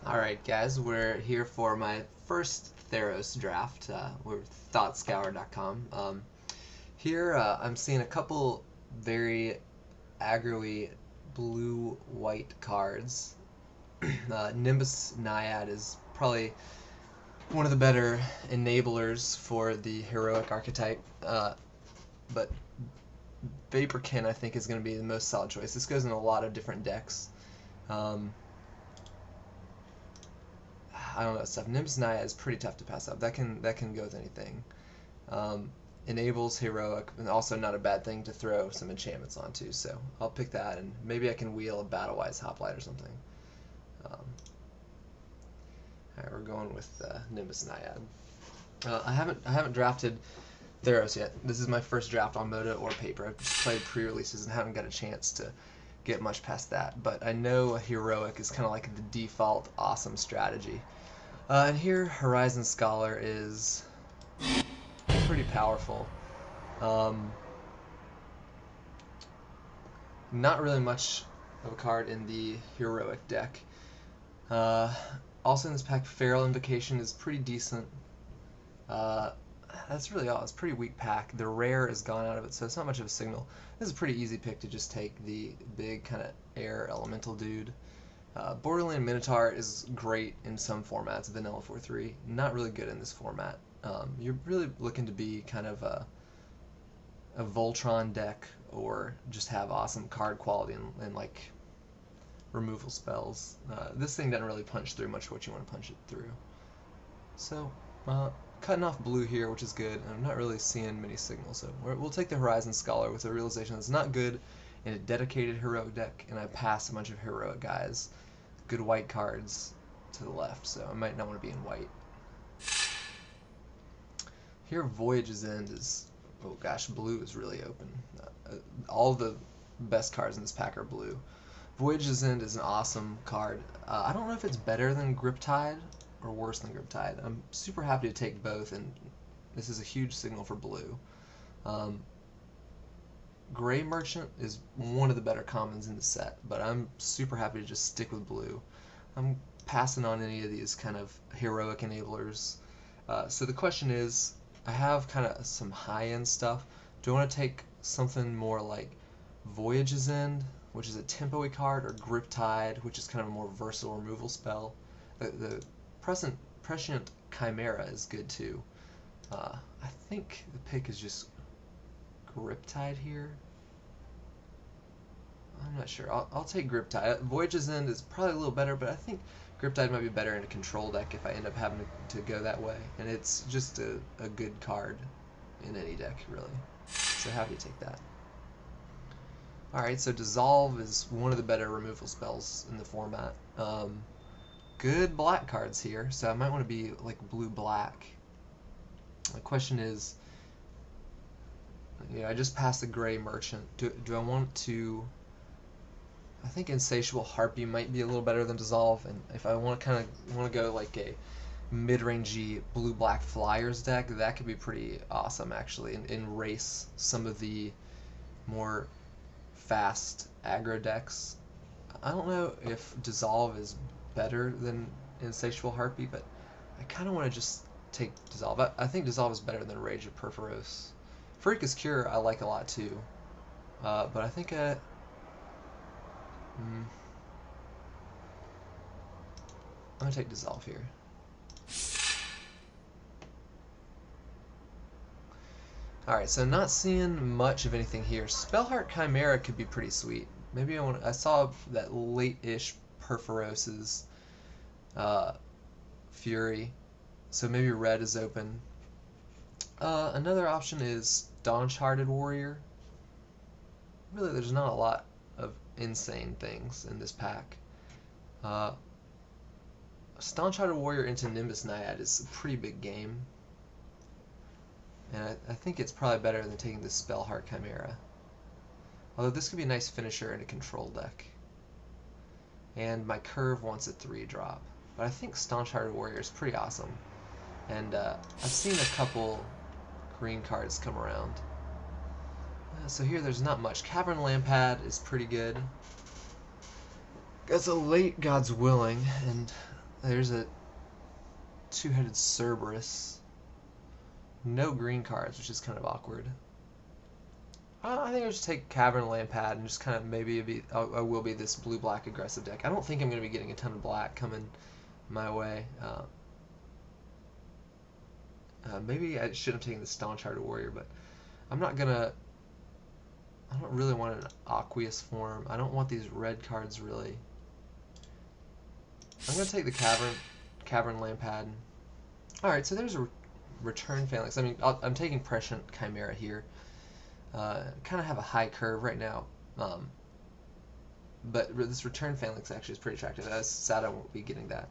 Alright guys, we're here for my first Theros draft. We're Scour.com. Here I'm seeing a couple very aggro-y blue-white cards. Nimbus Naiad is probably one of the better enablers for the heroic archetype, but Vaporkin I think is going to be the most solid choice. This goes in a lot of different decks. I don't know stuff. Nimbus Naiad is pretty tough to pass up. That can go with anything. Enables heroic, and also not a bad thing to throw some enchantments onto. So I'll pick that, and maybe I can wheel a Battle-Wise Hoplite or something. Alright, we're going with Nimbus Naiad. I haven't drafted Theros yet. This is my first draft on Moto or paper. I've just played pre-releases and haven't got a chance to get much past that. But I know a heroic is kind of like the default awesome strategy. And here, Horizon Scholar is pretty powerful. Not really much of a card in the heroic deck. Also in this pack, Feral Invocation is pretty decent. That's really all. It's a pretty weak pack. The rare is gone out of it, so it's not much of a signal. This is a pretty easy pick to just take the big kind of air elemental dude. Borderland Minotaur is great in some formats, Vanilla 4-3. Not really good in this format. You're really looking to be kind of a Voltron deck, or just have awesome card quality and like removal spells. This thing doesn't really punch through much of what you want to punch it through. So, cutting off blue here, which is good. I'm not really seeing many signals, so we'll take the Horizon Scholar with the realization that it's not good in a dedicated heroic deck, and I pass a bunch of heroic guys. Good white cards to the left, so I might not want to be in white. Here, Voyage's End is, oh gosh, blue is really open. All the best cards in this pack are blue. Voyage's End is an awesome card. I don't know if it's better than Griptide or worse than Griptide. I'm super happy to take both, and this is a huge signal for blue. Gray Merchant is one of the better commons in the set, but I'm super happy to just stick with blue. I'm passing on any of these kind of heroic enablers. So the question is, I have kind of some high-end stuff. Do I want to take something more like Voyage's End, which is a tempo-y card, or Griptide, which is kind of a more versatile removal spell? The Prescient Chimera is good too. I think the pick is just Griptide here. I'm not sure. I'll take Griptide. Voyage's End is probably a little better, but I think Griptide might be better in a control deck if I end up having to go that way. And it's just a good card in any deck, really. So happy to take that. Alright, so Dissolve is one of the better removal spells in the format. Good black cards here, so I might want to be like blue-black. The question is, I just passed the Gray Merchant. Do I want to... I think Insatiable Harpy might be a little better than Dissolve, and if I want to go like a mid-rangey blue-black Flyers deck, that could be pretty awesome actually, and erase some of the more fast aggro decks. I don't know if Dissolve is better than Insatiable Harpy, but I kind of want to just take Dissolve. I think Dissolve is better than Rage of Perforos. Freakus Cure I like a lot too, but I think I'm going to take Dissolve here. Alright, so not seeing much of anything here. Spellheart Chimera could be pretty sweet. Maybe I saw that late-ish Perforos's Fury, so maybe red is open. Another option is Staunch-Hearted Warrior. Really, there's not a lot of insane things in this pack. Staunch-Hearted Warrior into Nimbus Naiad is a pretty big game, and I think it's probably better than taking the Spellheart Chimera. Although this could be a nice finisher in a control deck. And my Curve wants a 3-drop. But I think Staunch-Hearted Warrior is pretty awesome. And I've seen a couple green cards come around. So here there's not much. Cavern Lampad is pretty good. Got a late God's Willing, and There's a two-headed Cerberus. No green cards, which is kind of awkward. I think I'll just take Cavern Lampad and just kind of maybe I will be this blue-black aggressive deck. I don't think I'm going to be getting a ton of black coming my way. Maybe I should have taken the Staunch-Hearted Warrior, but I'm not going to... I don't really want an Aqueous form. I don't want these red cards, really. I'm going to take the Cavern Lampad. Alright, so there's a Return Phalanx. I mean, I'm taking Prescient Chimera here. Kind of have a high curve right now. But this Return Phalanx actually is pretty attractive. That's sad I won't be getting that.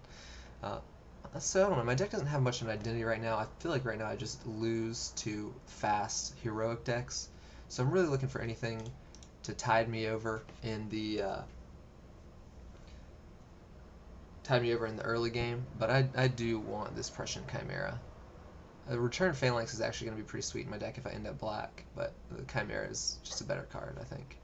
So I don't know, my deck doesn't have much of an identity right now. I feel like right now I just lose to fast heroic decks. So I'm really looking for anything to tide me over in the early game. But I do want this Prescient Chimera. A Return Phalanx is actually going to be pretty sweet in my deck if I end up black, but the Chimera is just a better card, I think.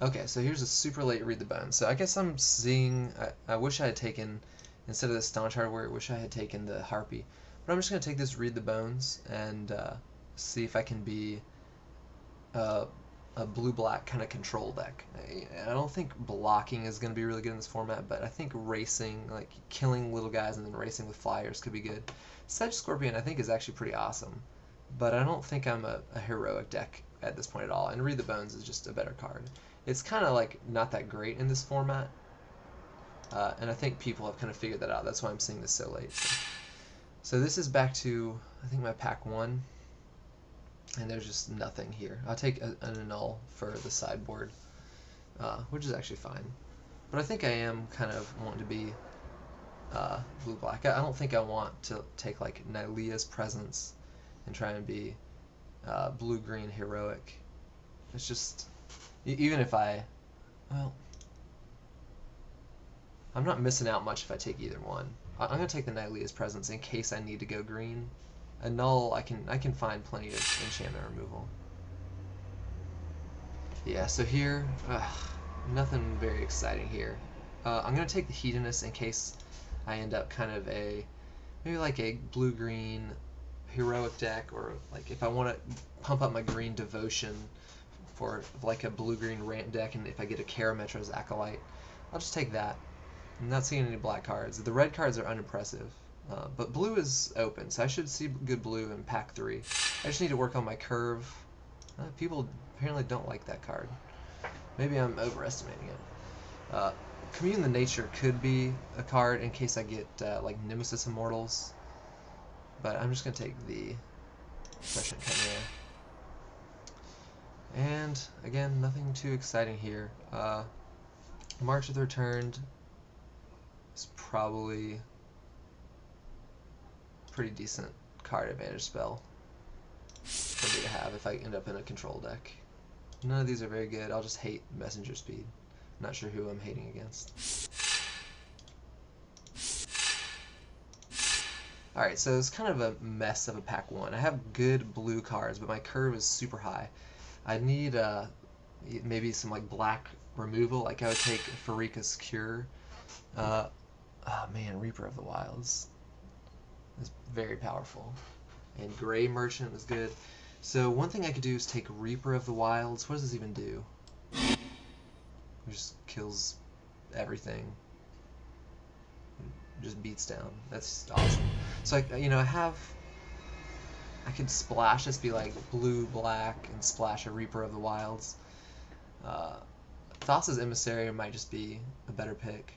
Okay, so here's a super late Read the Bones. So I guess I'm seeing... I wish I had taken, instead of the Staunch-Hearted Warrior, I wish I had taken the Harpy. But I'm just going to take this Read the Bones and see if I can be a blue-black kind of control deck. I don't think blocking is going to be really good in this format, but I think racing, like killing little guys and then racing with flyers could be good. Sedge Scorpion I think is actually pretty awesome, but I don't think I'm a heroic deck at this point at all, and Read the Bones is just a better card. It's kind of like not that great in this format, and I think people have kind of figured that out. That's why I'm seeing this so late. So this is back to, I think, my pack 1. And there's just nothing here. I'll take an annul for the sideboard, which is actually fine. But I think I am kind of wanting to be blue-black. I don't think I want to take like Nylea's Presence and try and be blue-green heroic. It's just, even if well, I'm not missing out much if I take either one. I'm going to take the Nylea's Presence in case I need to go green. Annul, I can find plenty of enchantment removal. Yeah, so here, nothing very exciting here. I'm going to take the Hedonist in case I end up kind of maybe like a blue-green heroic deck, or like if I want to pump up my green devotion for like a blue-green rant deck, and if I get a Karametra's Acolyte, I'll just take that. I'm not seeing any black cards. The red cards are unimpressive. But blue is open, so I should see good blue in pack 3. I just need to work on my curve. People apparently don't like that card. Maybe I'm overestimating it. Commune the Nature could be a card in case I get like Nemesis Immortals, but I'm just going to take the Prescient Chimera. And again, nothing too exciting here. March of the Returned is probably pretty decent card advantage spell for me to have if I end up in a control deck. None of these are very good. I'll just hate Messenger Speed. Not sure who I'm hating against. Alright, so it's kind of a mess of a pack 1. I have good blue cards, but my curve is super high. I need maybe some like black removal. Like I would take Farika's Cure. Oh man, Reaper of the Wilds is very powerful, and Gray Merchant is good. So one thing I could do is take Reaper of the Wilds. What does this even do? It just kills everything. It just beats down. That's awesome. So I could splash this, be like blue, black, and splash a Reaper of the Wilds. Thassa's Emissary might just be a better pick.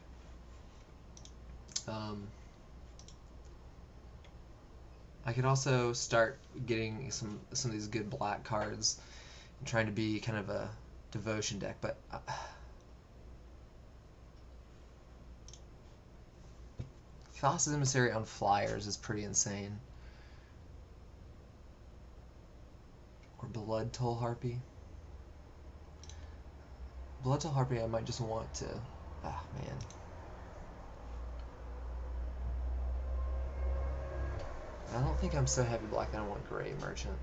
I could also start getting some of these good black cards and trying to be kind of a devotion deck, but Thassa's Emissary on flyers is pretty insane. Or Blood Toll Harpy. Blood Toll Harpy I might just want to... man. I don't think I'm so heavy black that I want Gray Merchant.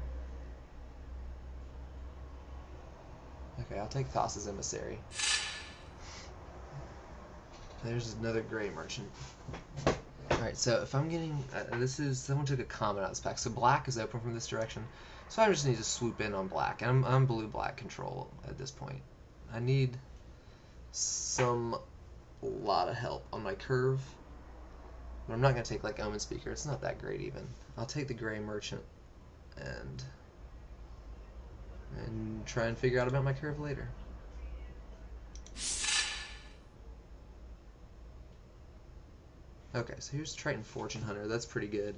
Okay, I'll take Thassa's Emissary. There's another gray merchant. Alright, so if I'm getting... this is... someone took a common out of this pack. So black is open from this direction. So I just need to swoop in on black. And I'm blue-black control at this point. I need some... lot of help on my curve. But I'm not going to take like Omen Speaker. It's not that great even. I'll take the gray merchant and try and figure out about my curve later. Okay, so here's Triton Fortune Hunter. That's pretty good.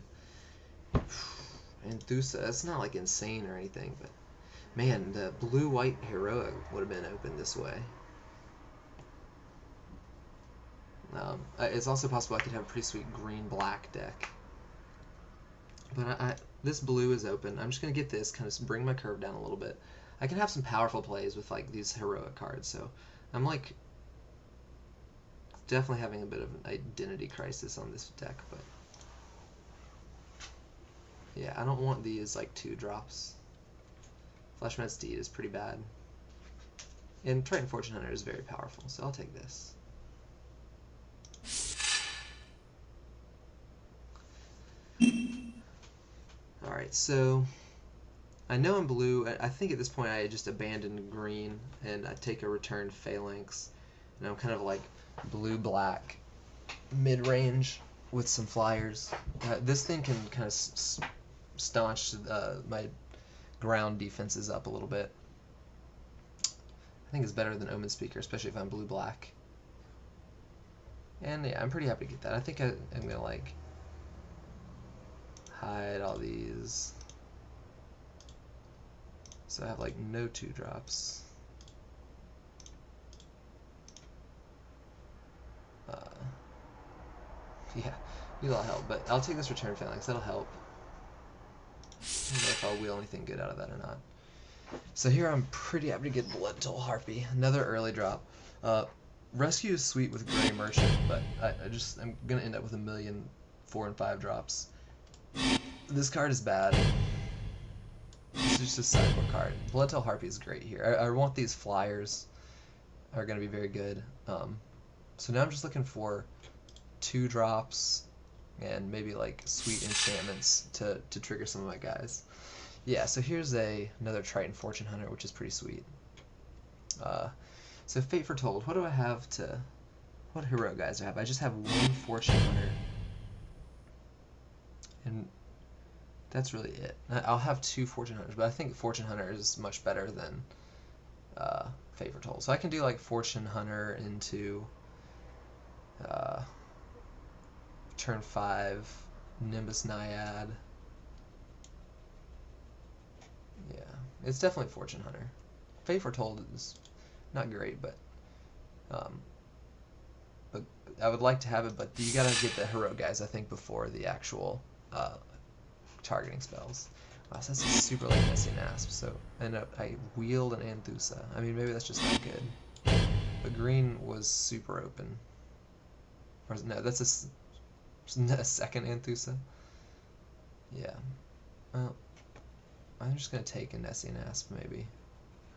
And Thusa, that's not like insane or anything, but man, the blue-white Heroic would have been open this way. It's also possible I could have a pretty sweet green-black deck. But this blue is open. I'm just going to get this, kind of bring my curve down a little bit. I can have some powerful plays with like these Heroic cards, so I'm like definitely having a bit of an identity crisis on this deck, but yeah, I don't want these like 2-drops. Fleshman's Deed is pretty bad. And Triton Fortune Hunter is very powerful, so I'll take this. Alright, so I know I'm blue. I think at this point I just abandoned green and I take a return Phalanx. And I'm kind of like blue-black mid-range with some flyers. This thing can kind of staunch my ground defenses up a little bit. I think it's better than Omen Speaker, especially if I'm blue-black. And yeah, I'm pretty happy to get that. I think I'm going to like hide all these. So I have like no 2-drops. Yeah, need a lot of help, but I'll take this return Phalanx. That'll help. I don't know if I'll wheel anything good out of that or not. So here I'm pretty happy to get Blood Toll Harpy. Another early drop. Rescue is sweet with Gray Merchant, but I'm gonna end up with a million 4 and 5 drops. This card is bad. It's just a sideboard card. Blood Toll Harpy is great here. I want these flyers are gonna be very good. So now I'm just looking for 2-drops and maybe like sweet enchantments to trigger some of my guys. Yeah, so here's another Triton Fortune Hunter, which is pretty sweet. So Fate Foretold, what do I have to... what hero guys do I have? I just have 1 Fortune Hunter. And that's really it. I'll have 2 Fortune Hunters, but I think Fortune Hunter is much better than Fate Foretold. So I can do like Fortune Hunter into turn 5, Nimbus Naiad. Yeah, it's definitely Fortune Hunter. Fate Foretold is not great, but I would like to have it, but you gotta get the hero guys, I think, before the actual targeting spells. Wow, so that's a super late Messy Nasp, so I wheeled an Anthusa. I mean, maybe that's just not good. But green was super open. Or no, that's a second Anthusa. Yeah. Well, I'm just gonna take a Nessie Nasp maybe.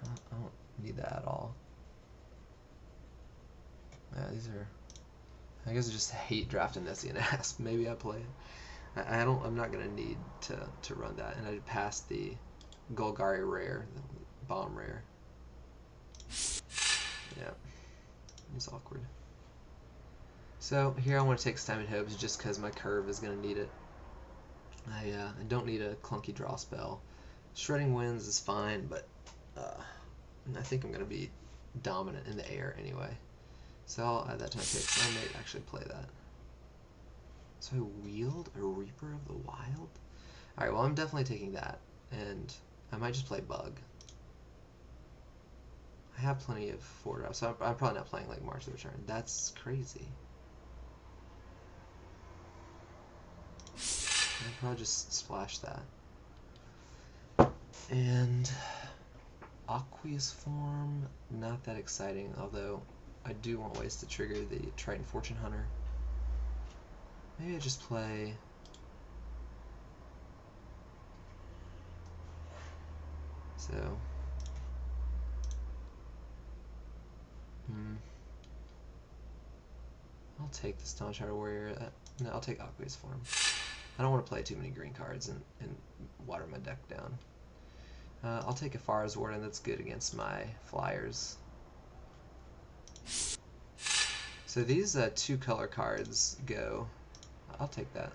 I don't need that at all. Yeah, these are... I guess I just hate drafting Nessie Nasp. Maybe I play it. I'm not gonna need to run that, and I passed the Golgari rare, the bomb rare. Yeah, it's awkward. So here I want to take Stymied Hopes just because my curve is gonna need it. I don't need a clunky draw spell. Shredding Winds is fine, but I think I'm gonna be dominant in the air anyway. So I'll add that to my pick. So I may actually play that. So I wheeled a Reaper of the Wild? Alright, well I'm definitely taking that. And I might just play Bug. I have plenty of 4-drops, so I'm probably not playing like March of the Return. That's crazy. I'll probably just splash that. And Aqueous Form, not that exciting, although I do want ways to trigger the Triton Fortune Hunter. Maybe I just play... So... I'll take the Stone Shard Warrior. No, I'll take Aqua's Form. I don't want to play too many green cards and water my deck down. I'll take a Far's Warden. That's good against my flyers. So these 2-color cards go. I'll take that.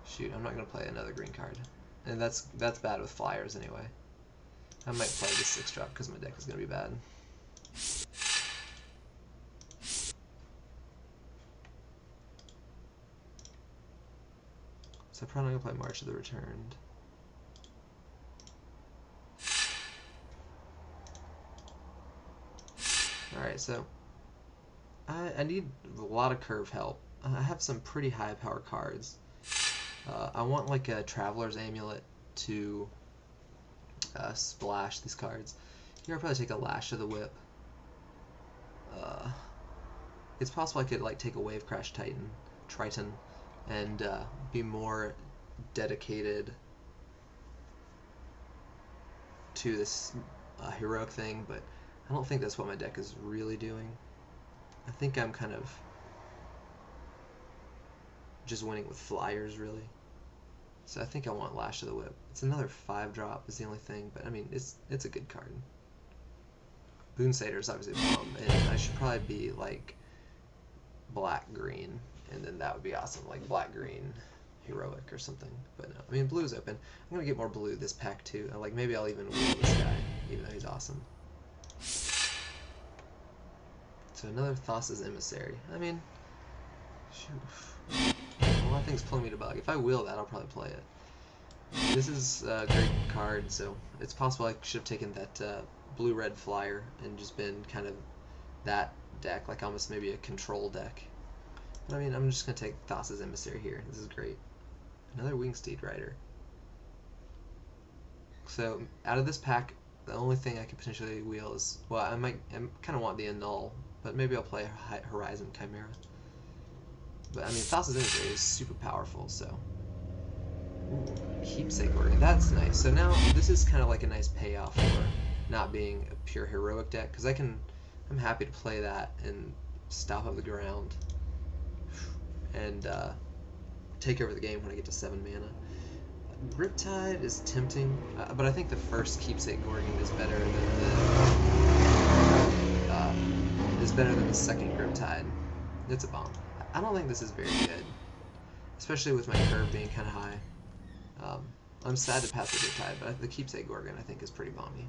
Shoot, I'm not gonna play another green card, and that's bad with flyers anyway. I might play the 6-drop because my deck is gonna be bad. So I'm probably gonna play March of the Returned. Alright, so I need a lot of curve help. I have some pretty high power cards. I want like a Traveler's Amulet to splash these cards. Here I'll probably take a Lash of the Whip. It's possible I could like take a Wave Crash Triton, and be more dedicated to this heroic thing, but I don't think that's what my deck is really doing. I think I'm kind of just winning with flyers, really. So I think I want Lash of the Whip. It's another 5-drop is the only thing, but I mean, it's a good card. Boon Satyr is obviously a bomb, and I should probably be like black-green, and then that would be awesome, like black-green heroic or something. But no, I mean, blue's open. I'm gonna get more blue this pack too. Like maybe I'll even wheel this guy, even though he's awesome. So another Thassa's Emissary. I mean, shoot. A lot of things pull me to bug. If I wheel that, I'll probably play it. This is a great card, so it's possible I should have taken that blue-red flyer and just been kind of that deck, like almost maybe a control deck. But I mean, I'm just going to take Thassa's Emissary here. This is great. Another Wingsteed Rider. So out of this pack, the only thing I could potentially wheel is, well, I kind of want the Annul, but maybe I'll play Horizon Chimera. But I mean, Thassa's Emissary is super powerful, so. Ooh, Keepsake Organ, that's nice. So now this is kind of like a nice payoff for not being a pure heroic deck, because I'm happy to play that and stop up the ground and take over the game when I get to 7 mana. Riptide is tempting, but I think the first Keepsake Gorgon is better than the second Riptide. It's a bomb. I don't think this is very good, especially with my curve being kind of high. I'm sad to pass the Riptide, but the Keepsake Gorgon I think is pretty bomby.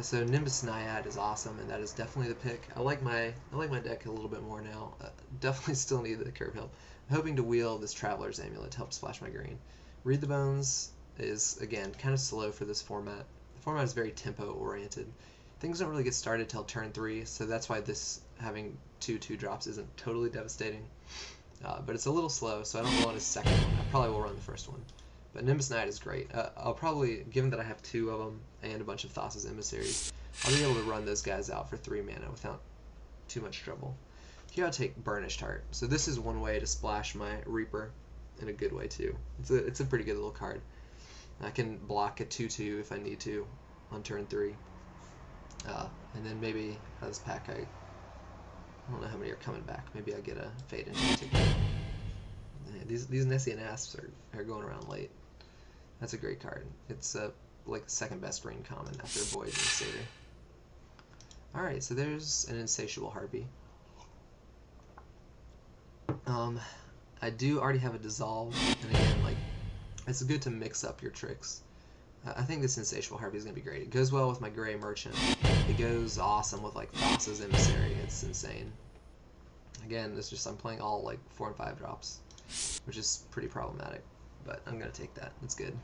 So Nimbus Naiad is awesome, and that is definitely the pick. I like my deck a little bit more now. Definitely still need the curve help. I'm hoping to wheel this Traveler's Amulet to help splash my green. Read the Bones is, again, kind of slow for this format. The format is very tempo-oriented. Things don't really get started till turn 3, so that's why this having 2/2 drops isn't totally devastating. But it's a little slow, so I don't want a second one. I probably will run the first one. But Nimbus Knight is great. I'll probably, given that I have 2 of them and a bunch of Thassa's Emissaries, I'll be able to run those guys out for 3 mana without too much trouble. Here I'll take Burnished Heart. So this is one way to splash my Reaper in a good way too. It's a pretty good little card. I can block a 2/2 if I need to on turn 3. And then maybe out of this pack I don't know how many are coming back. Maybe I'll get a Fade into these Nessian Asps are going around late. That's a great card. It's like the second best green common after Void and Satyr. Alright, so there's an Insatiable Harpy. I do already have a Dissolve, and again, like, it's good to mix up your tricks. I think this Insatiable Harpy is going to be great. It goes well with my Gray Merchant. It goes awesome with, like, Thassa's Emissary. It's insane. Again, it's just I'm playing all, like, 4 and 5 drops, which is pretty problematic, but I'm going to take that. It's good.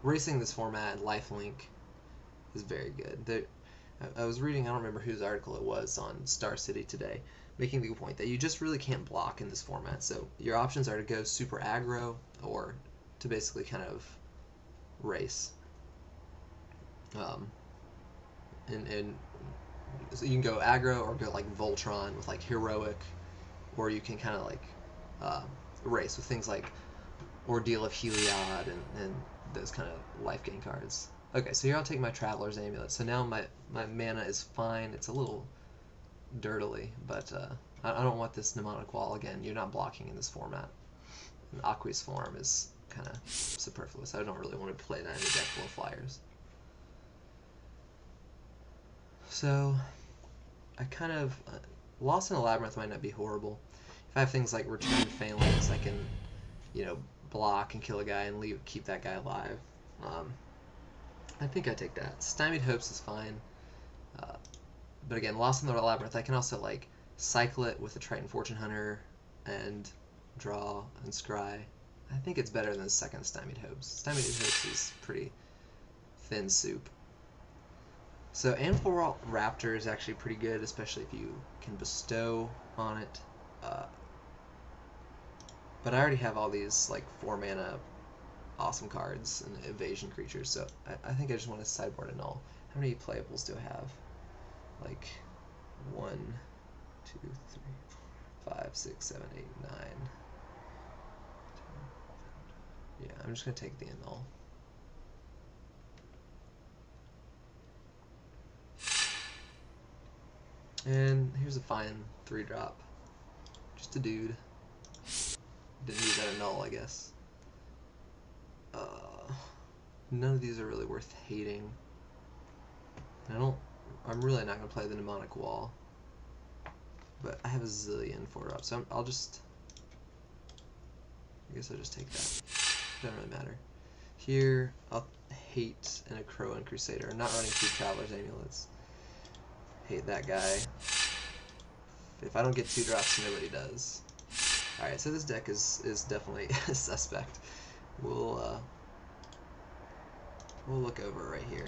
Racing this format, Lifelink, is very good. I was reading, I don't remember whose article it was, on Star City today, making the point that you just really can't block in this format. So your options are to go super aggro or to basically kind of race. And so you can go aggro or go like Voltron with like Heroic, or you can kind of like race with things like Ordeal of Heliod and those kind of life gain cards. Okay, so here I'll take my Traveler's Amulet. So now my mana is fine. It's a little dirtily, but I don't want this Mnemonic Wall again. You're not blocking in this format. And Aqueous Form is kind of superfluous. I don't really want to play that in a deck full of flyers. So I kind of Lost in a Labyrinth might not be horrible. If I have things like Return Phalanx, I can, you know, block and kill a guy and keep that guy alive. I think I take that. Stymied Hopes is fine. But again, Lost in the Labyrinth, I can also like cycle it with a Triton Fortune Hunter and draw and scry. I think it's better than the second Stymied Hopes. Stymied Hopes is pretty thin soup. So Amphibolt Raptor is actually pretty good, especially if you can bestow on it. But I already have all these like 4 mana awesome cards and evasion creatures, so I think I just want to sideboard a null. How many playables do I have? Like 1, 2, 3, 5, 6, 7, 8, 9. Yeah, I'm just gonna take the null. And here's a fine 3-drop. Just a dude. Didn't need that a null, I guess. None of these are really worth hating. I'm really not gonna play the Mnemonic Wall. But I have a zillion 4-drops, so I guess I'll just take that. Doesn't really matter. Here, I'll hate an Crow and Crusader. I'm not running 2 Traveler's Amulets. Hate that guy. If I don't get 2 drops, nobody does. Alright, so this deck is definitely suspect. We'll look over right here.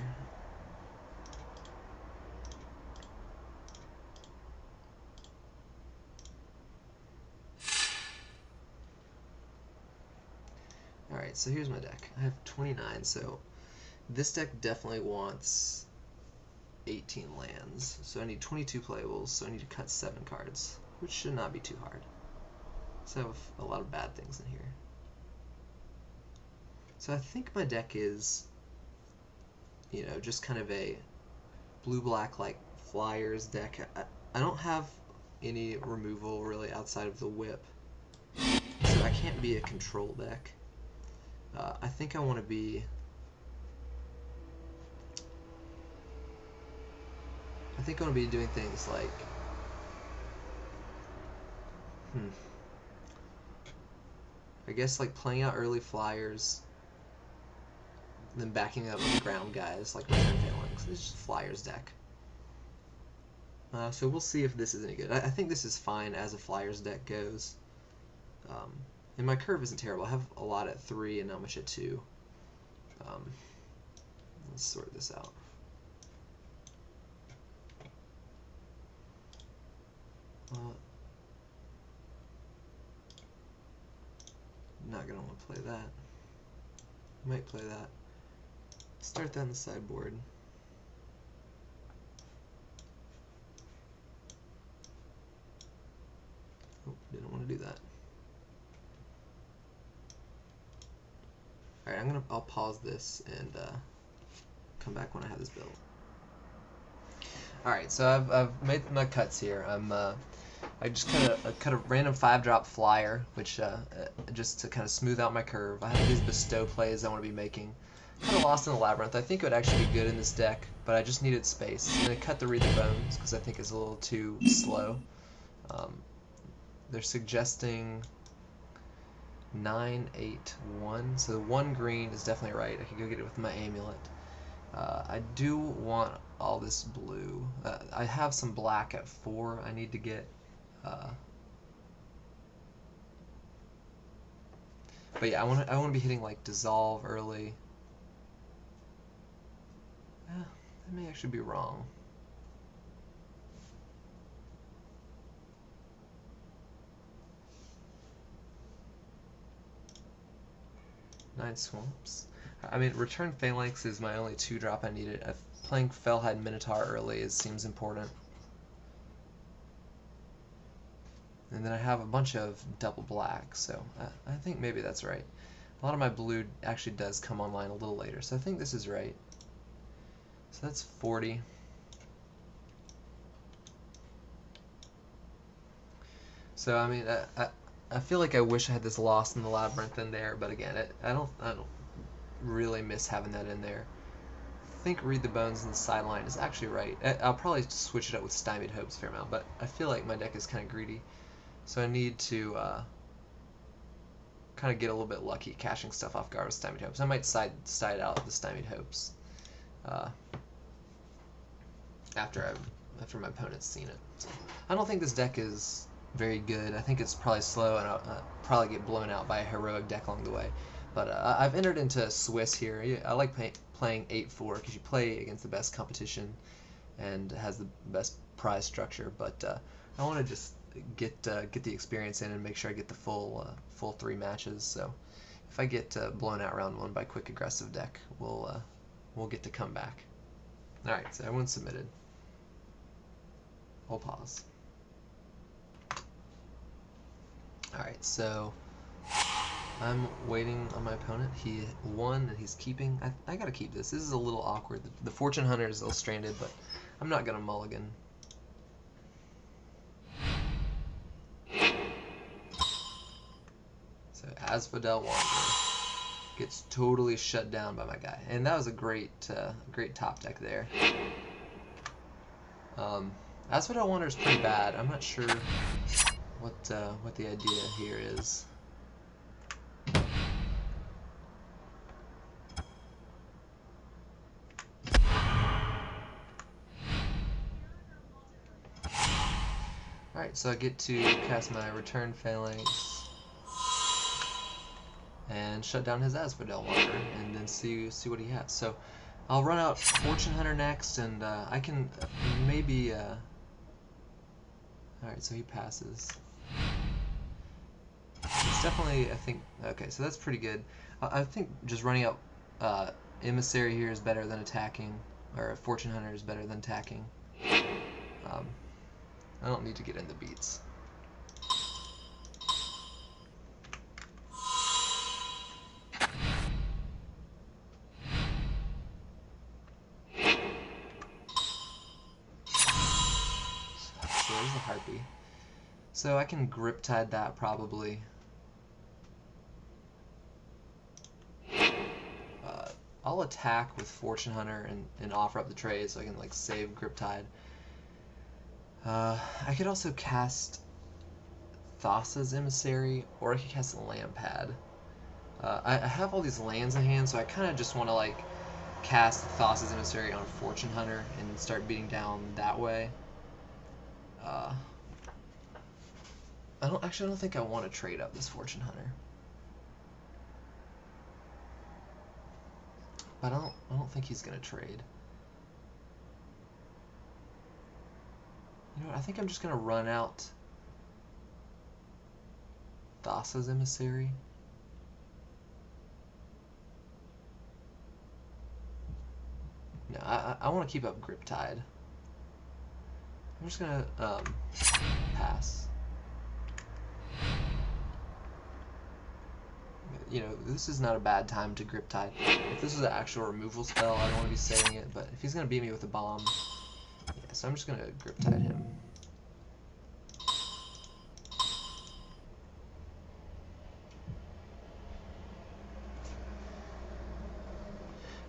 Alright, so here's my deck. I have 29, so this deck definitely wants 18 lands. So I need 22 playables, so I need to cut 7 cards, which should not be too hard. So I have a lot of bad things in here. So I think my deck is, you know, just kind of a blue-black like flyers deck. I don't have any removal really outside of the whip, so I can't be a control deck. I think I want to be... I think I want to be doing things like... I guess like playing out early flyers, then backing up with ground guys like Return Phalanx. It's just flyers deck. So we'll see if this is any good. I think this is fine as a flyers deck goes. And my curve isn't terrible. I have a lot at 3 and not much at 2. Let's sort this out. Not gonna want to play that. Might play that. Start that on the sideboard. Oh, didn't want to do that. Alright, I'll pause this and come back when I have this built. Alright, so I've made my cuts here. I just cut a random 5-drop flyer, which just to kind of smooth out my curve. I have these bestow plays I want to be making. Kind of Lost in the Labyrinth. I think it would actually be good in this deck, but I just needed space. I'm going to cut the Read the Bones because I think it's a little too slow. They're suggesting 9, 8, 1. So the 1 green is definitely right. I can go get it with my amulet. I do want all this blue. I have some black at 4 I need to get. But yeah, I want to be hitting like Dissolve early. That may actually be wrong. Nine Swamps. I mean, Return Phalanx is my only 2-drop I needed. Playing Fellhide Minotaur early seems important. And then I have a bunch of double black, so I think maybe that's right. A lot of my blue actually does come online a little later, so I think this is right. So that's 40. So I mean, I feel like I wish I had this Lost in the Labyrinth in there, but again, I don't really miss having that in there. I think Read the Bones and the Sideline is actually right. I'll probably switch it up with Stymied Hopes a fair amount, but I feel like my deck is kind of greedy, so I need to kind of get a little bit lucky cashing stuff off guard with Stymied Hopes. I might side out the Stymied Hopes after my opponent's seen it. So, I don't think this deck is very good. I think it's probably slow, and I'll probably get blown out by a heroic deck along the way. But I've entered into Swiss here. I like playing 8-4 because you play against the best competition and has the best prize structure. But I want to just get the experience in and make sure I get the full 3 matches. So if I get blown out round 1 by quick aggressive deck, we'll get to come back. All right, so everyone submitted. We'll pause. Alright, so I'm waiting on my opponent. He won and he's keeping. I gotta keep this. This is a little awkward. The Fortune Hunter is a little stranded, but I'm not gonna mulligan. So Asphodel Wanderer gets totally shut down by my guy. And that was a great top deck there. Asphodel Wanderer is pretty bad. I'm not sure what the idea here is. Alright, so I get to cast my Return Phalanx and shut down his Asphodel Wanderer and then see what he has. So I'll run out Fortune Hunter next, and I can maybe alright, so he passes. It's definitely, I think, okay, so that's pretty good. I think just running out Emissary here is better than attacking, or Fortune Hunter is better than attacking. I don't need to get in the beats. So there's the Harpy. So I can Grip Tide that probably. I'll attack with Fortune Hunter and offer up the trade so I can like save Grip Tide. I could also cast Thassa's Emissary, or I could cast Lampad. I have all these lands in hand, so I kind of just want to like cast Thassa's Emissary on Fortune Hunter and start beating down that way. I don't think I want to trade up this Fortune Hunter. But I don't think he's gonna trade. You know what, I think I'm just gonna run out Thassa's Emissary. No, I want to keep up Grip Tide. I'm just gonna pass. You know, this is not a bad time to Grip Tide. If this was an actual removal spell, I don't want to be saying it, but if he's going to beat me with a bomb, yeah, so I'm just going to Grip Tide him.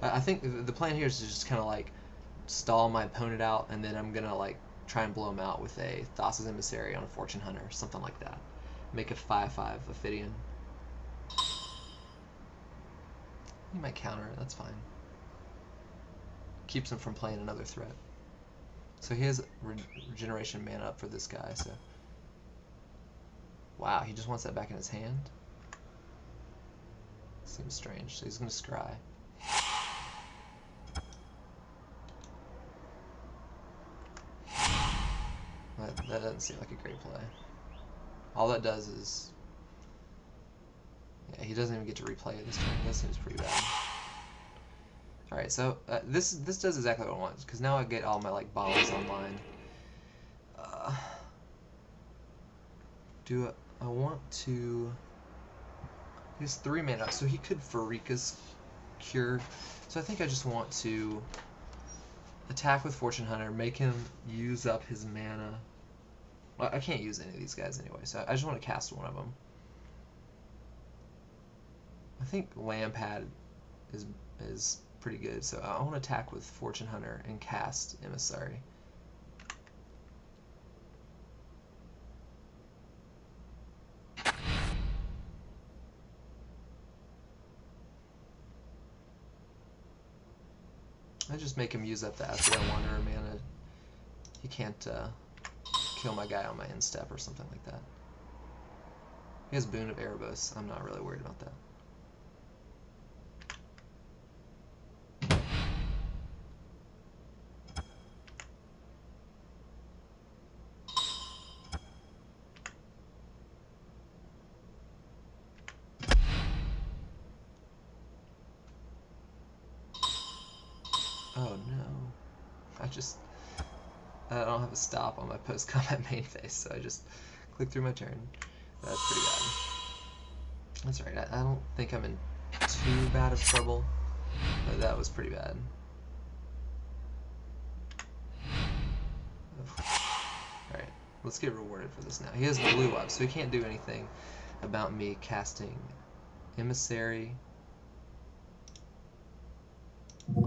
I think the plan here is to just kind of like stall my opponent out, and then I'm going to like try and blow him out with a Thassa's Emissary on a Fortune Hunter, something like that. Make a 5/5 Ophidian. He might counter it, that's fine. Keeps him from playing another threat. So he has regeneration mana up for this guy, so. Wow, he just wants that back in his hand? Seems strange, so he's gonna scry. That doesn't seem like a great play. All that does is... yeah, he doesn't even get to replay it this turn. That seems pretty bad. Alright, so this does exactly what I want, because now I get all my like bombs online. Do I want to... he has 3 mana, so he could Pharika's Cure. So I think I just want to attack with Fortune Hunter, make him use up his mana. Well, I can't use any of these guys anyway, so I just want to cast one of them. I think Lampad is pretty good, so I want to attack with Fortune Hunter and cast Emissary. I just make him use up the Asphodel Wanderer mana. He can't kill my guy on my end step or something like that. He has Boon of Erebos. I'm not really worried about that. Oh no. I don't have a stop on my post-combat main phase, so I just click through my turn. That's pretty bad. That's alright, I don't think I'm in too bad of trouble, but that was pretty bad. Alright, let's get rewarded for this now. He has blue up, so he can't do anything about me casting Emissary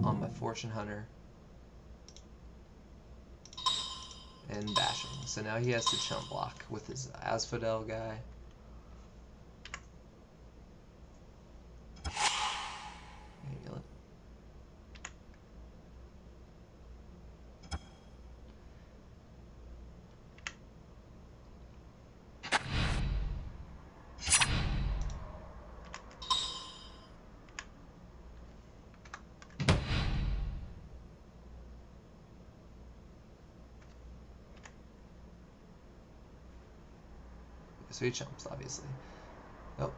on my Fortune Hunter and bashing. So now he has to chump block with his Asphodel guy. Amulet. So he chumps, obviously. Oh.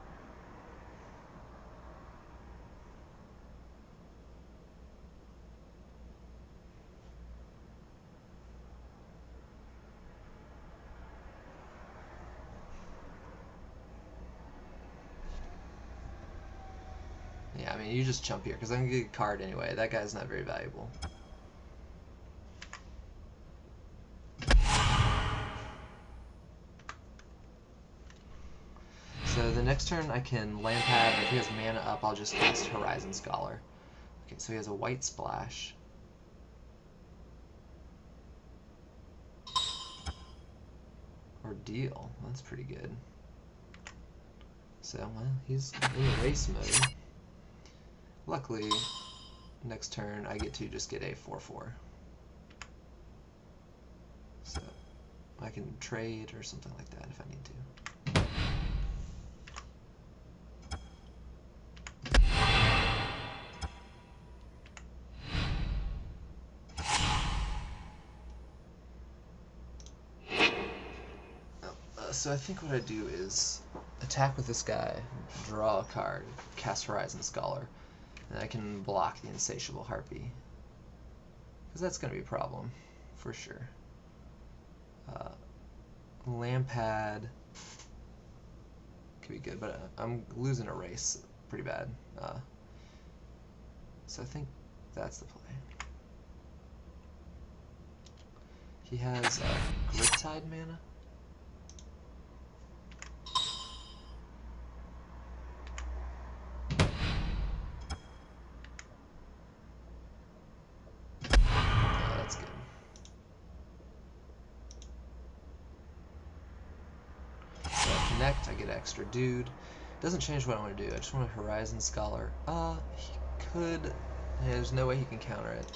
Yeah, I mean, you just chump here, because I'm going to get a card anyway. That guy's not very valuable. So the next turn I can Lampad, if he has mana up, I'll just cast Horizon Scholar. Okay, so he has a white splash. Ordeal, that's pretty good. So, well, he's in race mode. Luckily, next turn I get to just get a 4/4. So, I can trade or something like that if I need to. So I think what I do is attack with this guy, draw a card, cast Horizon Scholar, and I can block the Insatiable Harpy. Because that's going to be a problem, for sure. Lampad could be good, but I'm losing a race pretty bad. So I think that's the play. He has Griftide mana. I get extra dude. Doesn't change what I want to do. I just want a Horizon Scholar. He could. Yeah, there's no way he can counter it.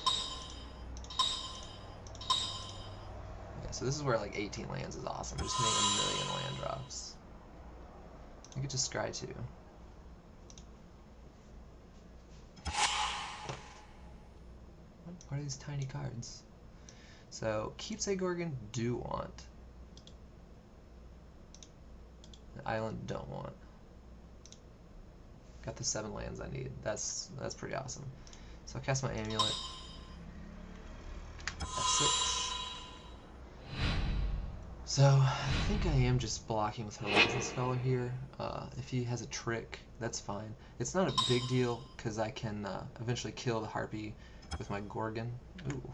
Yeah, so this is where like 18 lands is awesome. Just hitting a million land drops. I could just scry too. What are these tiny cards? So Keepsake Gorgon do want. The island don't want. Got the 7 lands I need. That's pretty awesome. So I'll cast my Amulet. F6. So I think I am just blocking with Horizon Scholar here. If he has a trick, that's fine. It's not a big deal because I can eventually kill the Harpy with my Gorgon. Ooh,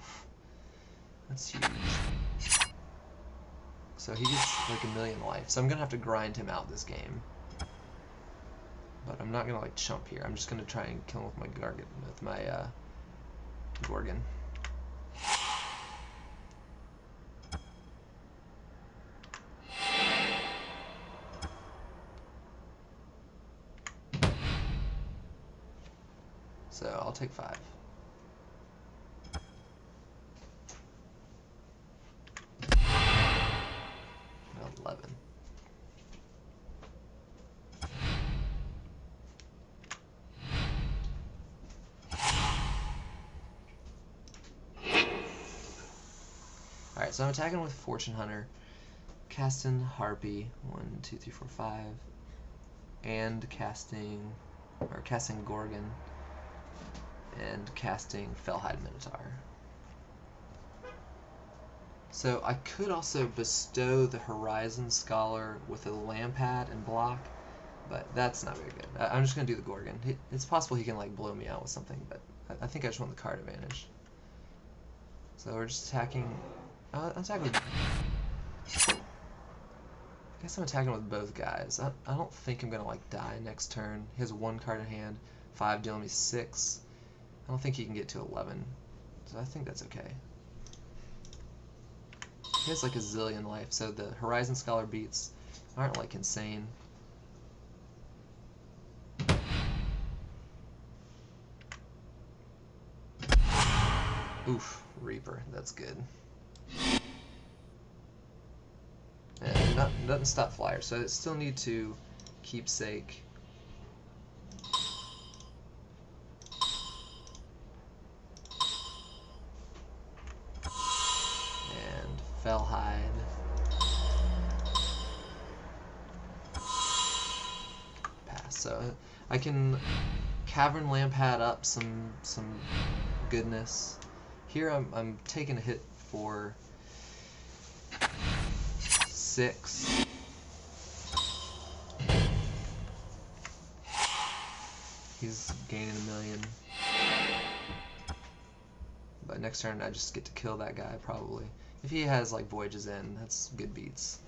that's huge. So he gets like 1,000,000 life. So I'm gonna have to grind him out this game. But I'm not gonna like chump here. I'm just gonna try and kill him with my Gorgon. So I'll take 5. 11. Alright, so I'm attacking with Fortune Hunter, casting Harpy, 1, 2, 3, 4, 5, and casting Gorgon, and casting Fellhide Minotaur. So I could also bestow the Horizon Scholar with a Lampad and block, but that's not very good. I'm just going to do the Gorgon. It's possible he can like blow me out with something, but I think I just want the card advantage. So we're just attacking... I'm attacking... I guess I'm attacking with both guys. I don't think I'm going to like die next turn. He has 1 card in hand, 5 dealing me 6. I don't think he can get to 11, so I think that's okay. He has like a zillion life, so the Horizon Scholar beats aren't like insane. Oof, Reaper, that's good. And doesn't stop Flyer, so I still need to Keepsake. And Fellhide. Pass. So I can Cavern Lampad up some goodness. Here I'm taking a hit for 6. He's gaining 1,000,000. But next turn I just get to kill that guy probably. If he has like Voyages in, that's good beats.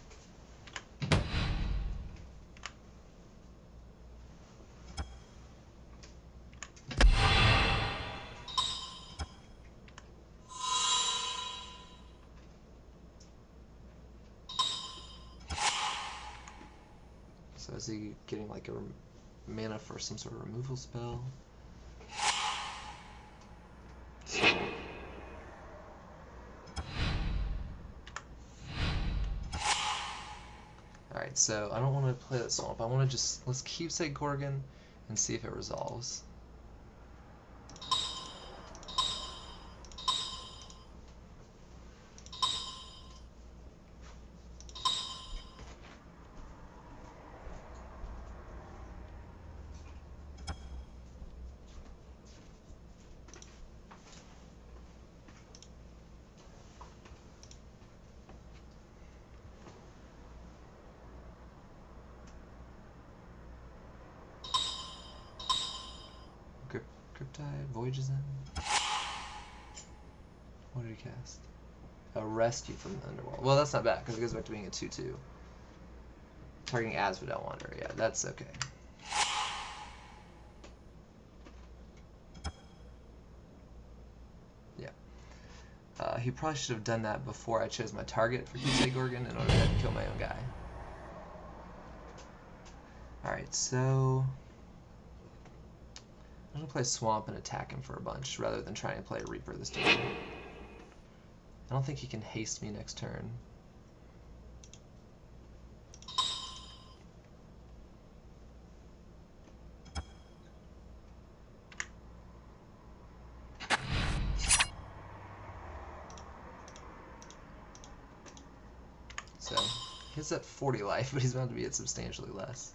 So is he getting like a mana for some sort of removal spell? Alright, so I don't want to play that swamp. I want to just, let's Keepsake Gorgon and see if it resolves. Cryptide, Voyages in. What did he cast? A Rescue from the Underworld. Well, that's not bad, because it goes back to being a 2/2. Targeting Asphodel Wanderer, yeah, that's okay. Yeah. He probably should have done that before I chose my target for Keepsake Gorgon in order to kill my own guy. Alright, so... I'm gonna play Swamp and attack him for a bunch, rather than trying to play a Reaper this turn. I don't think he can haste me next turn. So, he's at 40 life, but he's about to be at substantially less.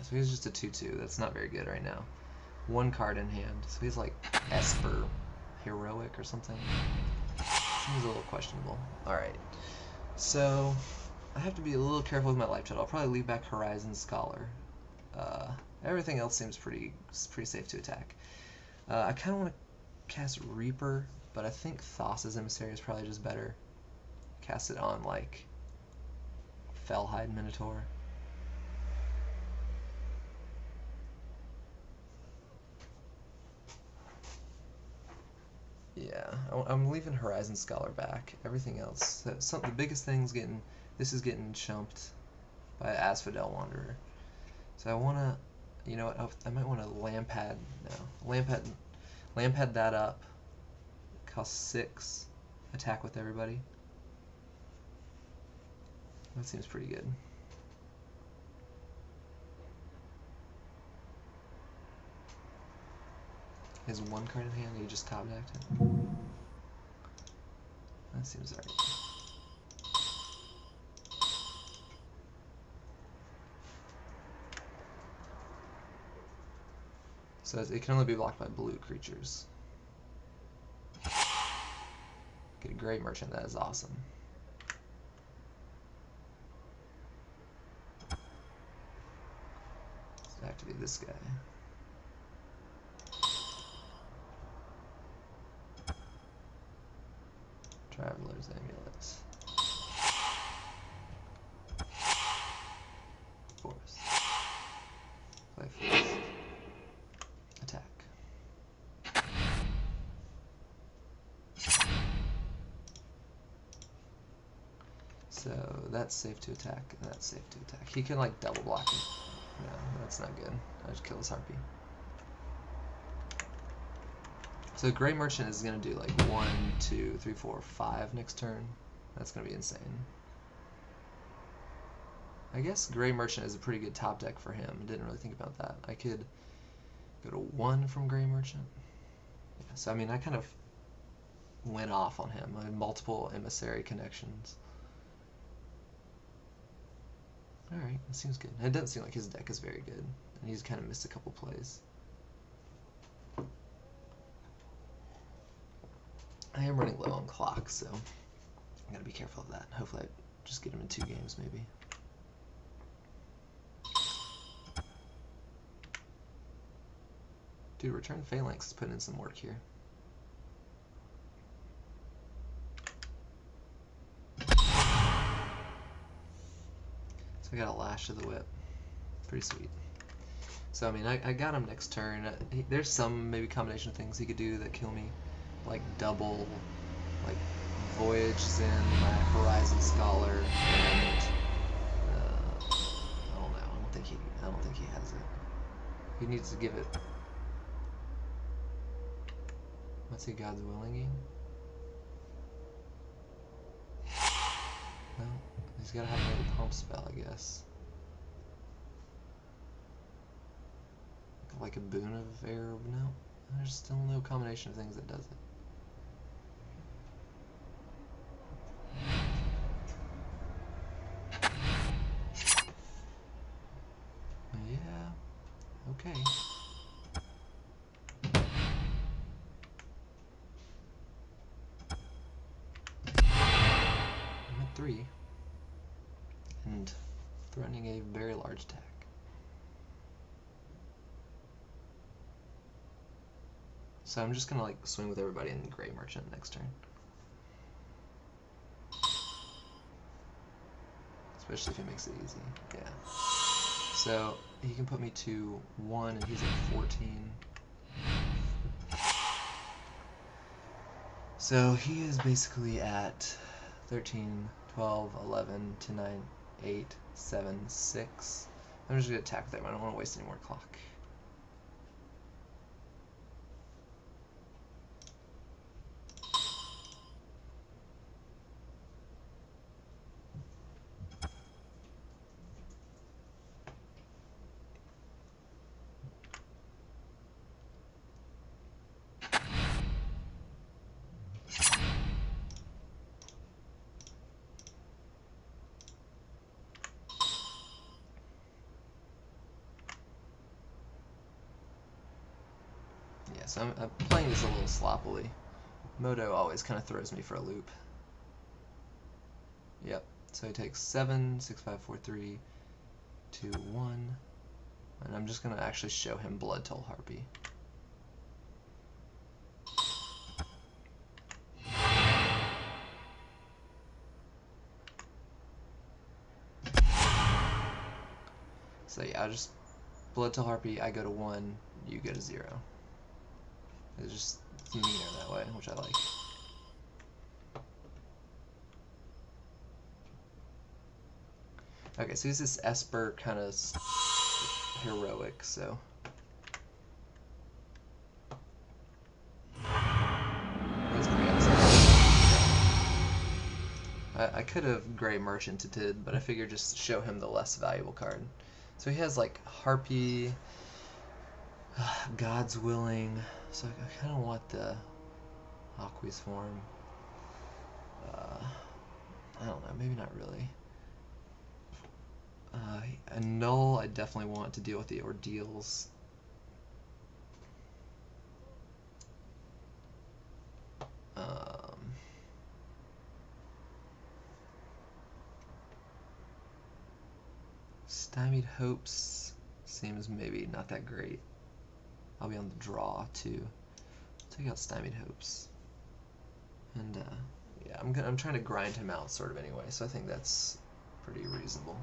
So he's just a 2/2. That's not very good right now. 1 card in hand. So he's like Esper Heroic. heroic or something. Seems a little questionable. Alright, so I have to be a little careful with my life total. I'll probably leave back Horizon Scholar. Everything else seems pretty safe to attack. I kind of want to cast Reaper, but I think Thassa's Emissary is probably just better. Cast it on, like, Fellhide Minotaur. Yeah, I'm leaving Horizon Scholar back. Everything else, the biggest thing's this is getting chumped by Asphodel Wanderer. So I wanna, you know what? I might want to Lampad. No, Lampad that up. Costs 6. Attack with everybody. That seems pretty good. He has 1 card in hand, and he just top decked it. That seems alright. So it can only be blocked by blue creatures. Get a Great Merchant, that is awesome. Let's activate this guy. Traveler's Amulet. Forest. Play Forest. Attack. So that's safe to attack, and that's safe to attack. He can like double block it. No, that's not good. I just kill his Harpy. So Grey Merchant is going to do like 1, 2, 3, 4, 5 next turn. That's going to be insane. I guess Grey Merchant is a pretty good top deck for him. Didn't really think about that. I could go to 1 from Grey Merchant. Yeah, so I mean, I kind of went off on him. I had multiple emissary connections. Alright, that seems good. It doesn't seem like his deck is very good. And he's kind of missed a couple plays. I am running low on clock, so I gotta be careful of that. Hopefully I just get him in 2 games, maybe. Dude, Return Phalanx is putting in some work here. So I got a Lash of the Whip. Pretty sweet. So, I mean, I got him next turn. There's some maybe combination of things he could do that kill me. Like double, like Voyage Zen, my Horizon Scholar, and I don't know. I don't think he has it. He needs to give it. What's he, God's Willing? Well, he's gotta have another pump spell, I guess. Like a Boon of Air. No, there's still no combination of things that does it. Yeah, okay. I'm at 3 and threatening a very large attack. So I'm just gonna like swing with everybody in Grey Merchant next turn. Especially if he makes it easy. Yeah. So he can put me to 1 and he's at 14. So he is basically at 13, 12, 11, 10, 9, 8, 7, 6. I'm just gonna attack with him. I don't want to waste any more clock. So I'm playing this a little sloppily. Moto always kind of throws me for a loop. Yep. So he takes 7, 6, 5, 4, 3, 2, 1. And I'm just going to actually show him Blood Toll Harpy. So yeah, I'll just Blood Toll Harpy, I go to 1, you go to 0. It's meaner that way, which I like. Okay, so he's this Esper kind of heroic, so. He's pretty I could have Grey Merchanted it, but I figured just show him the less valuable card. So he has like Harpy, God's Willing, so I kind of want the Aqueous form. I don't know, maybe not really. A Null, I definitely want to deal with the Ordeals. Stymied Hopes seems maybe not that great. I'll be on the draw too. Take out Stymied Hopes. And yeah, I'm trying to grind him out sort of anyway, so I think that's pretty reasonable.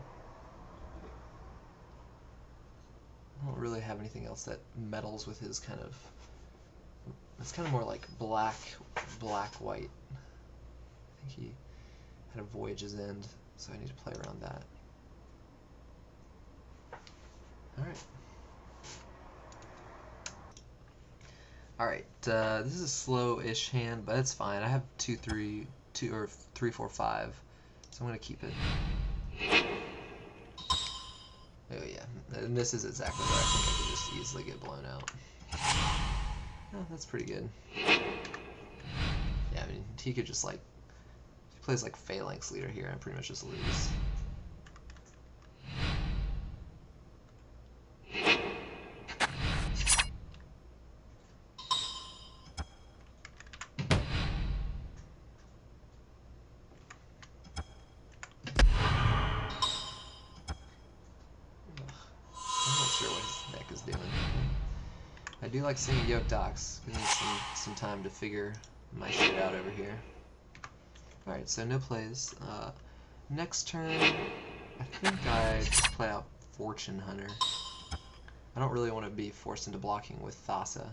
I don't really have anything else that meddles with his kind of. It's kind of more like black, white. I think he had a Voyage's End, so I need to play around that. Alright. Alright, this is a slow-ish hand, but it's fine. I have 2, 3, 4, 5, so I'm going to keep it. Oh yeah, and this is exactly where I think I could just easily get blown out. Oh, that's pretty good. Yeah, I mean, he could just like, if he plays like Phalanx Leader here, I pretty much just lose. I do like seeing Yoke Docks. Gives me some time to figure my shit out over here. Alright, so no plays. Next turn, I think I just play out Fortune Hunter. I don't really want to be forced into blocking with Thassa.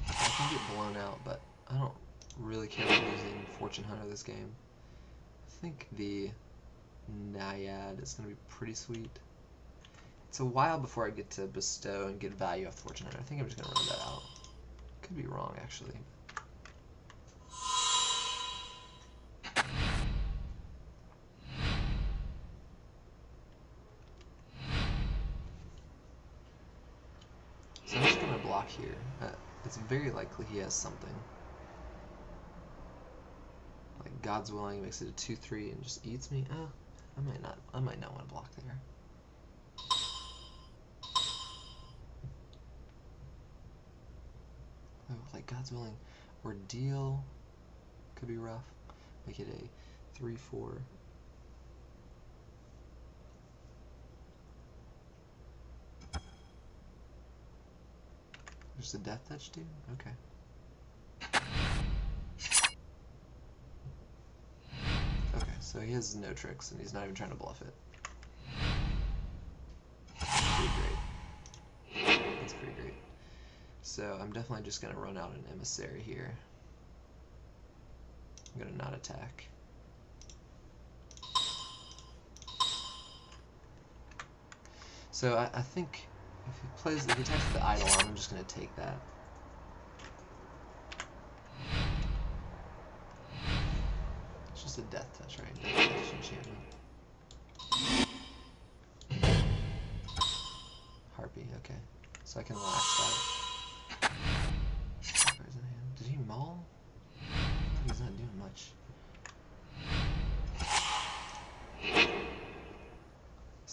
I can get blown out, but I don't really care about losing Fortune Hunter this game. I think the Naiad is going to be pretty sweet. It's a while before I get to bestow and get value off Fortune Hunter. I think I'm just going to run that out. Could be wrong, actually. So I'm just going to block here. It's very likely he has something. Like God's Willing makes it a 2/3 and just eats me. I might not want to block there. Oh, like God's Willing. Ordeal could be rough. Make it a 3/4. Just a Death Touch, dude? Okay. Okay, so he has no tricks, and he's not even trying to bluff it. Pretty great. That's pretty great. So I'm definitely just going to run out an Emissary here. I'm going to not attack. So I think if he attacks with the Eidolon, I'm just going to take that. It's just a Death Touch, right? Death Touch enchantment. Harpy, okay. So I can last that. Did he maul? He's not doing much.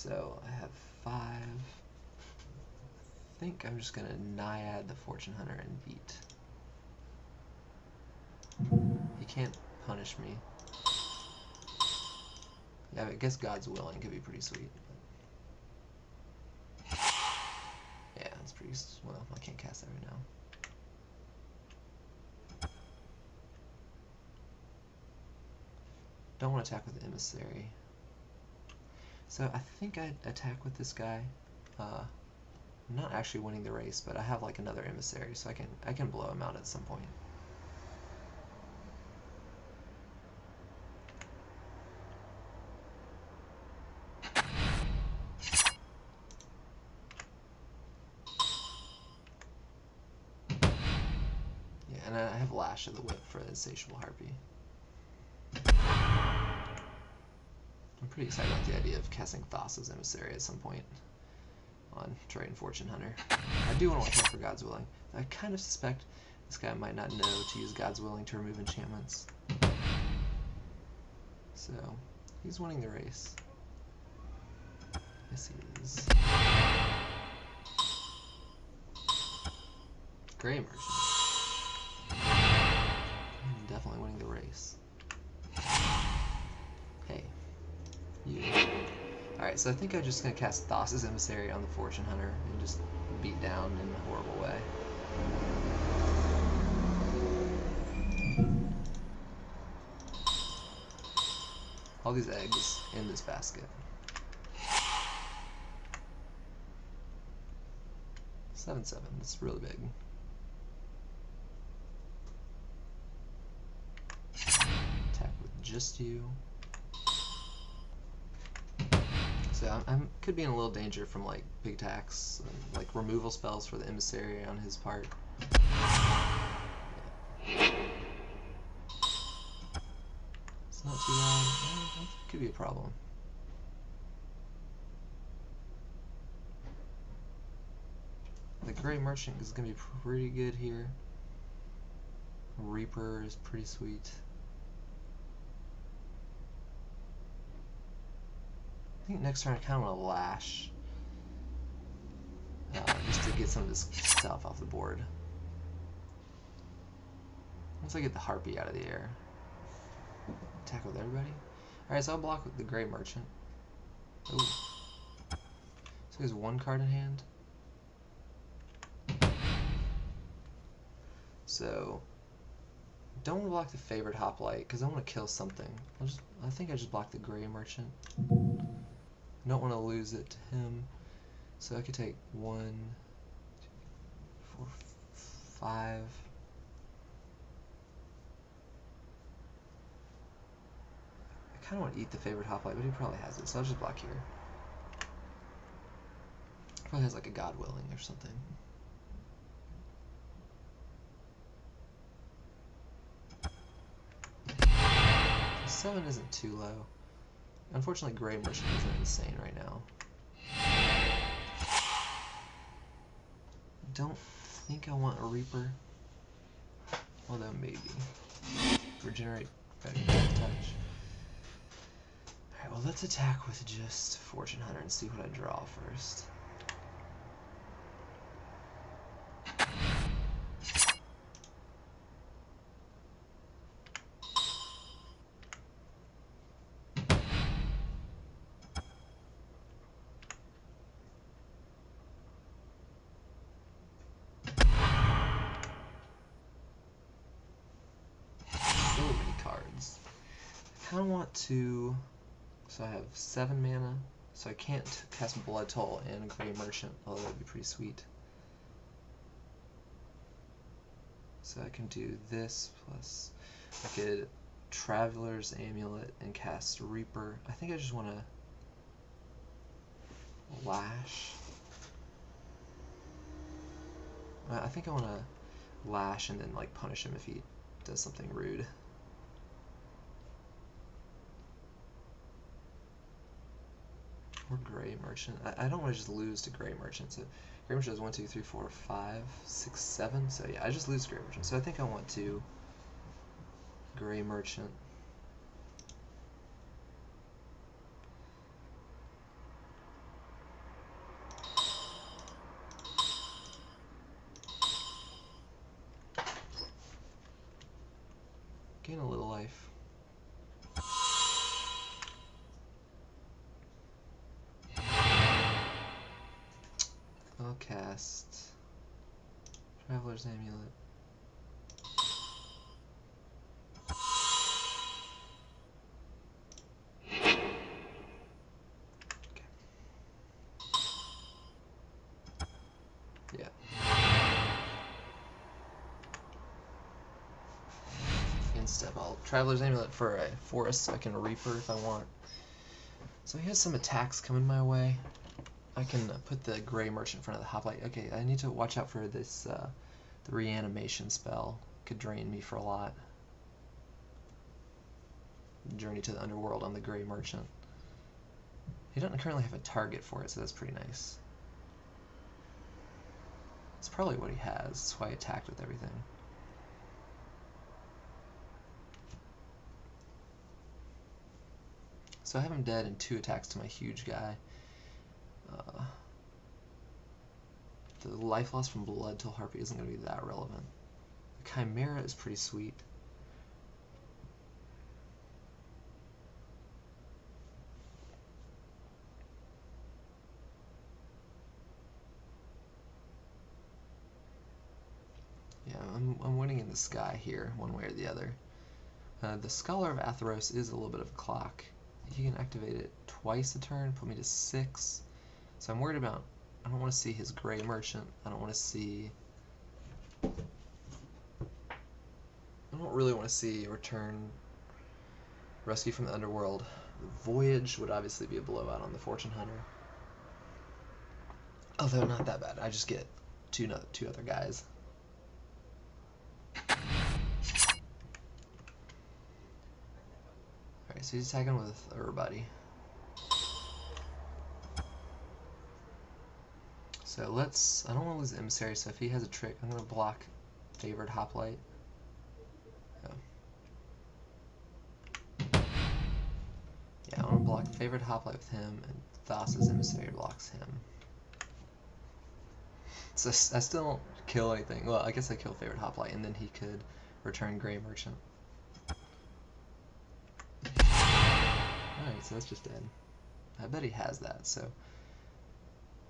So I have 5. I think I'm just gonna Naiad the Fortune Hunter and beat. He can't punish me. Yeah, I guess God's Willing could be pretty sweet. Yeah, that's pretty. Well, I can't cast that right now. Don't want to attack with the Emissary. So I think I'd attack with this guy. I'm not actually winning the race, but I have like another Emissary, so I can blow him out at some point. Yeah, and I have Lash of the Whip for the Insatiable Harpy. I'm pretty excited about the idea of casting Thassa's Emissary at some point on Triton Fortune Hunter. I do want to watch out for God's Willing. I kind of suspect this guy might not know to use God's Willing to remove enchantments. So, he's winning the race. Yes, he is. Grey Merchant. Definitely winning the race. Hey. You. Alright, so I think I'm just going to cast Thassa's Emissary on the Fortune Hunter and just beat down in a horrible way. All these eggs in this basket. 7/7, that's really big. Attack with just you. So I'm could be in a little danger from like big attacks, and, like removal spells for the Emissary on his part. Yeah. It's not too bad. That could be a problem. The Grey Merchant is going to be pretty good here. Reaper is pretty sweet. I think next turn I kind of want to Lash. Just to get some of this stuff off the board. Once I get the Harpy out of the air. Attack with everybody? Alright, so I'll block with the Grey Merchant. Ooh. So he has 1 card in hand. So, don't want to block the Favored Hoplite because I want to kill something. I think I just blocked the Grey Merchant. Don't want to lose it to him. So I could take 1, 2, 4, 5. I kind of want to eat the Favored Hoplite, but he probably has it, so I'll just block here. Probably has like a God Willing or something. So 7 isn't too low. Unfortunately, Grey Merchant isn't insane right now. Don't think I want a Reaper. Although maybe. Regenerate better touch. Alright, well let's attack with just Fortune Hunter and see what I draw first. I kind of want to, so I have 7 mana, so I can't cast Blood Toll and Grey Merchant, although that would be pretty sweet. So I can do this, plus I could Traveler's Amulet and cast Reaper. I think I just want to Lash. I think I want to Lash and then like punish him if he does something rude. Or Grey Merchant. I don't want to just lose to Grey Merchant. So Grey Merchant is 1, 2, 3, 4, 5, 6, 7. So yeah, I just lose Grey Merchant. So I think I want to Grey Merchant. cast Traveler's Amulet. Okay. Yeah. Instead, I'll Traveler's Amulet for a forest so I can Reaper if I want. So he has some attacks coming my way. I can put the Gray Merchant in front of the Hoplite. Okay, I need to watch out for this, the reanimation spell. Could drain me for a lot. Journey to the Underworld on the Gray Merchant. He doesn't currently have a target for it, so that's pretty nice. That's probably what he has. That's why he attacked with everything. So I have him dead in 2 attacks to my huge guy. The life loss from Blood Toll Harpy isn't going to be that relevant. The Chimera is pretty sweet. Yeah, I'm winning in the sky here, one way or the other. The Scholar of Theros is a little bit of a clock. He can activate it twice a turn, put me to 6. So I'm worried about, I don't want to see his Gray Merchant. I don't want to see, I don't really want to see return Rescue from the Underworld. Voyage would obviously be a blowout on the Fortune Hunter. Although not that bad. I just get two other guys. Alright, so he's attacking with everybody. So let's, I don't want to lose the Emissary, so if he has a trick, I'm going to block Favored Hoplite. Yeah, I want to block Favored Hoplite with him, and Thassa's Emissary blocks him. So I still don't kill anything. Well, I guess I kill Favored Hoplite, and then he could return Gray Merchant. Alright, so that's just dead. I bet he has that, so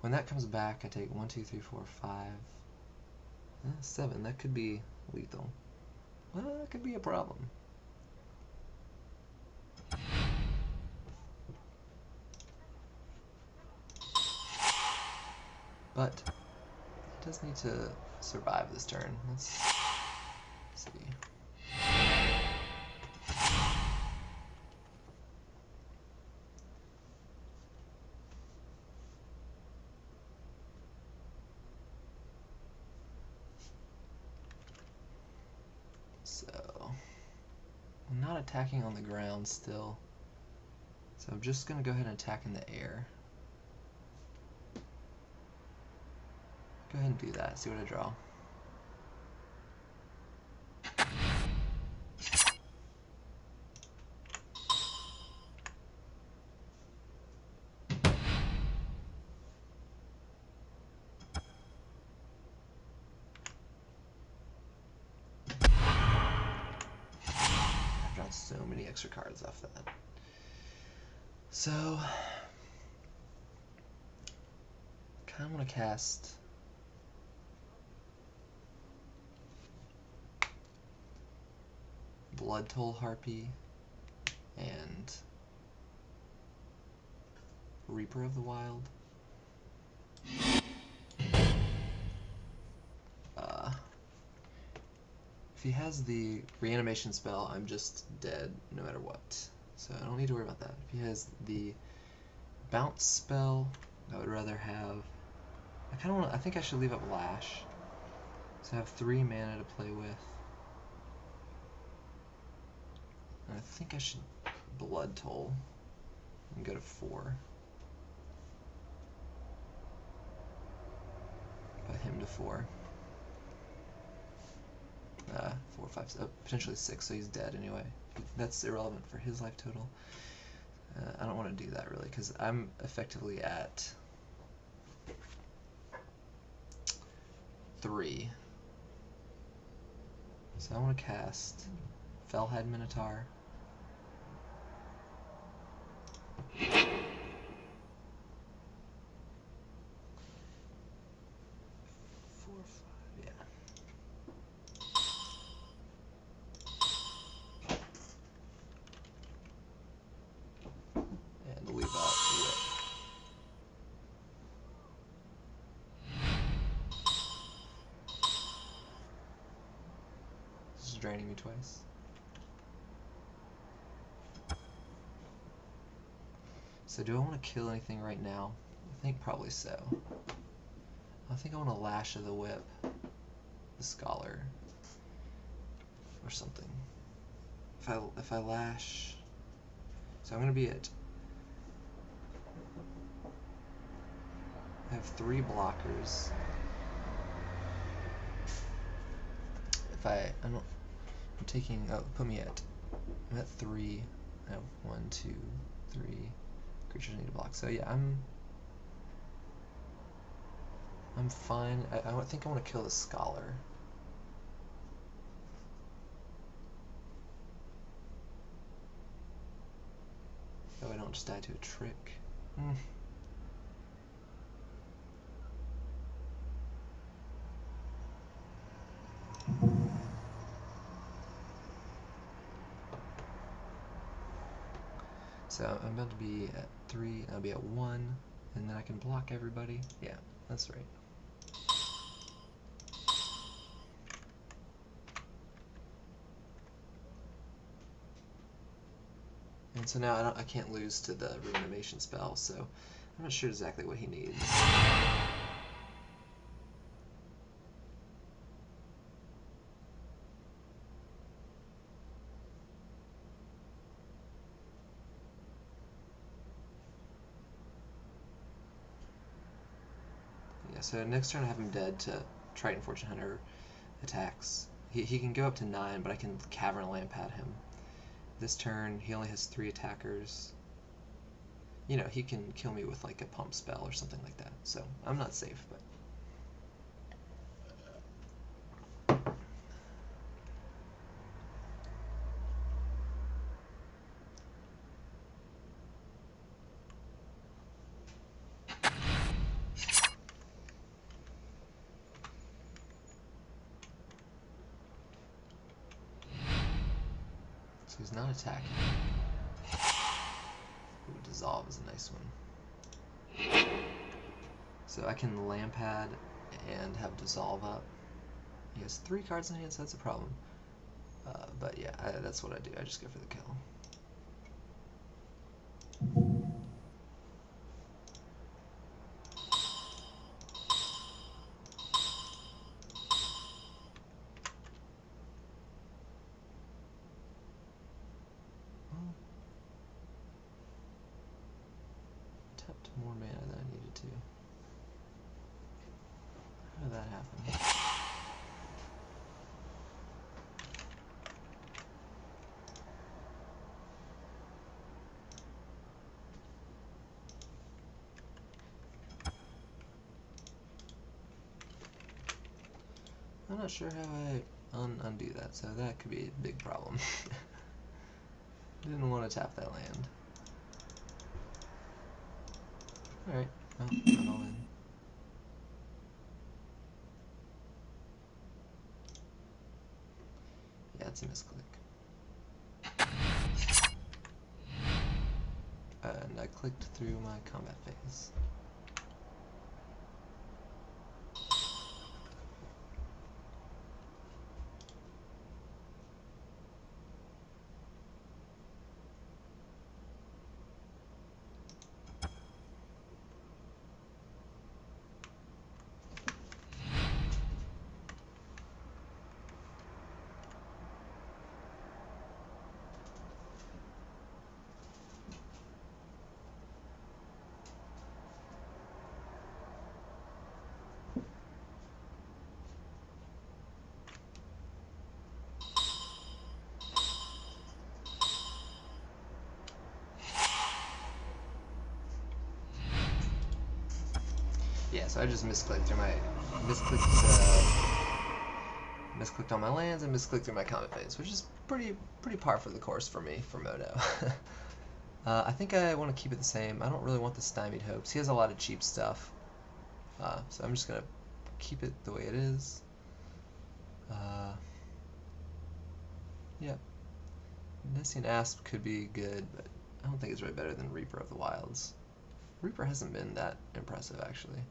when that comes back, I take 1, 2, 3, 4, 5, 7. That could be lethal. Well, that could be a problem. But he does need to survive this turn. Let's see. So I'm not attacking on the ground still. So I'm just going to go ahead and attack in the air. Go ahead and do that, see what I draw. I've drawn so many extra cards off that. So, kind of want to cast Blood Toll Harpy and Reaper of the Wild. If he has the reanimation spell, I'm just dead no matter what. So I don't need to worry about that. If he has the bounce spell, I would rather have, I kind of want to, I think I should leave up Lash. So I have 3 mana to play with. And I think I should Blood Toll and go to 4. Put him to 4. 4, 5, potentially 6, so he's dead anyway. That's irrelevant for his life total. I don't want to do that really, because I'm effectively at 3. So I want to cast Fellhide Minotaur. draining me twice. So do I want to kill anything right now? I think probably so. I think I want to Lash of the Whip, the Scholar, or something. If I Lash, so I'm gonna be at. I have 3 blockers. If I'm taking. Oh, put me at. I'm at 3. I have 1, 2, 3 creatures need to block. So yeah, I'm fine. I think I want to kill the Scholar. Oh, I don't just die to a trick. So I'm about to be at 3, I'll be at 1, and then I can block everybody. Yeah, that's right. And so now I can't lose to the reanimation spell, so I'm not sure exactly what he needs. Yeah, so next turn I have him dead to Triton Fortune Hunter attacks. He can go up to 9, but I can Cavern Lampad him. This turn he only has 3 attackers. You know, he can kill me with like a pump spell or something like that. So I'm not safe, but so he's not attacking. Ooh, Dissolve is a nice one. So I can Lampad and have Dissolve up. He has 3 cards in hand, so that's a problem. But yeah, that's what I do. I just go for the kill. Tapped more mana than I needed to. How did that happen? I'm not sure how I undo that, so that could be a big problem. Didn't want to tap that land. Alright, well, I'm all in. Yeah, it's a misclick. And I clicked through my combat phase. Yeah, so I just misclicked through my misclicked on my lands and misclicked through my combat phase, which is pretty par for the course for me for Moto. I think I want to keep it the same. I don't really want the Stymied Hopes. He has a lot of cheap stuff, so I'm just gonna keep it the way it is. Yeah, Nessian Asp could be good, but I don't think it's really better than Reaper of the Wilds. Reaper hasn't been that impressive actually.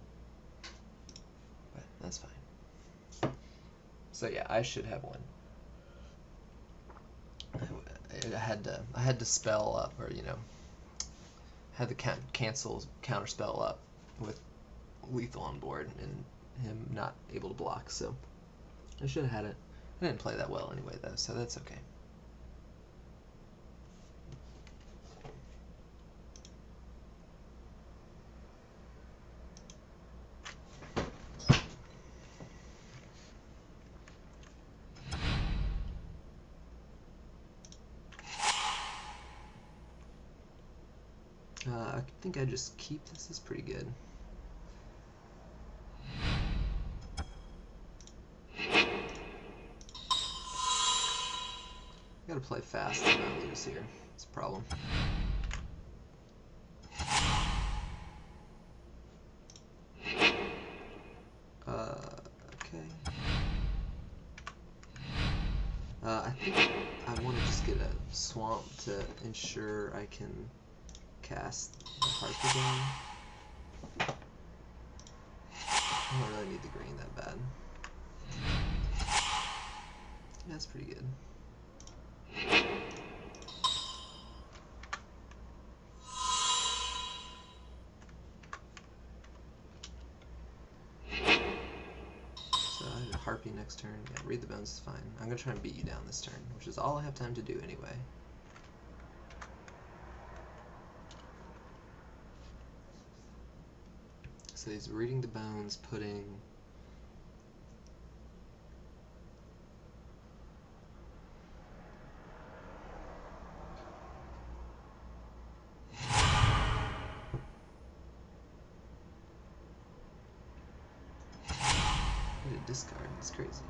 But that's fine. So yeah, I should have one. I had to spell up, or had to cancel counter spell up with lethal on board and him not able to block. So I should have had it. I didn't play that well anyway though, so that's okay. I think I just keep this. This is pretty good. Gotta play fast and not lose here. It's a problem. Okay. I think I want to just get a swamp to ensure I can cast the Harp again. I don't really need the green that bad. Yeah, that's pretty good. So I have a Harpy next turn. Yeah, read the bones is fine. I'm gonna try and beat you down this turn, which is all I have time to do anyway. So he's reading the bones, putting discard. It's crazy.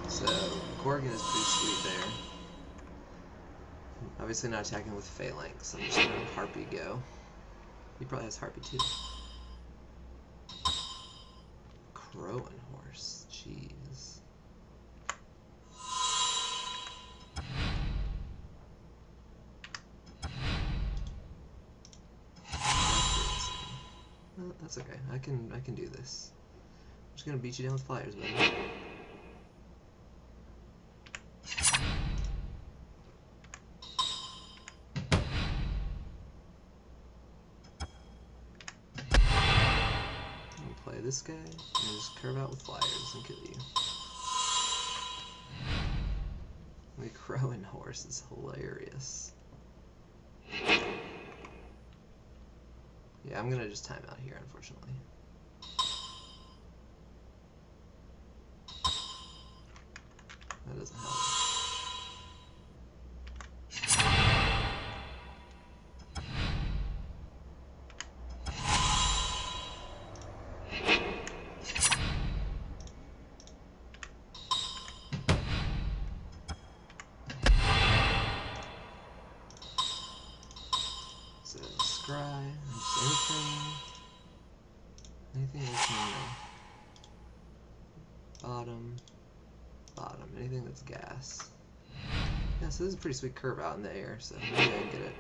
So Gorgon is pretty sweet there. Obviously not attacking with Phalanx. I'm just gonna let Harpy go. He probably has Harpy too. Crow and Horse. Jeez. Well, that's okay. I can do this. I'm just gonna beat you down with flyers, buddy. Play this guy and just curve out with flyers and kill you. The Crow and Horse is hilarious. Yeah, I'm gonna just time out here, unfortunately. That doesn't help. So, scry, just anything that's in the bottom, anything that's gas. Yeah, so this is a pretty sweet curve out in the air, so maybe I can get it.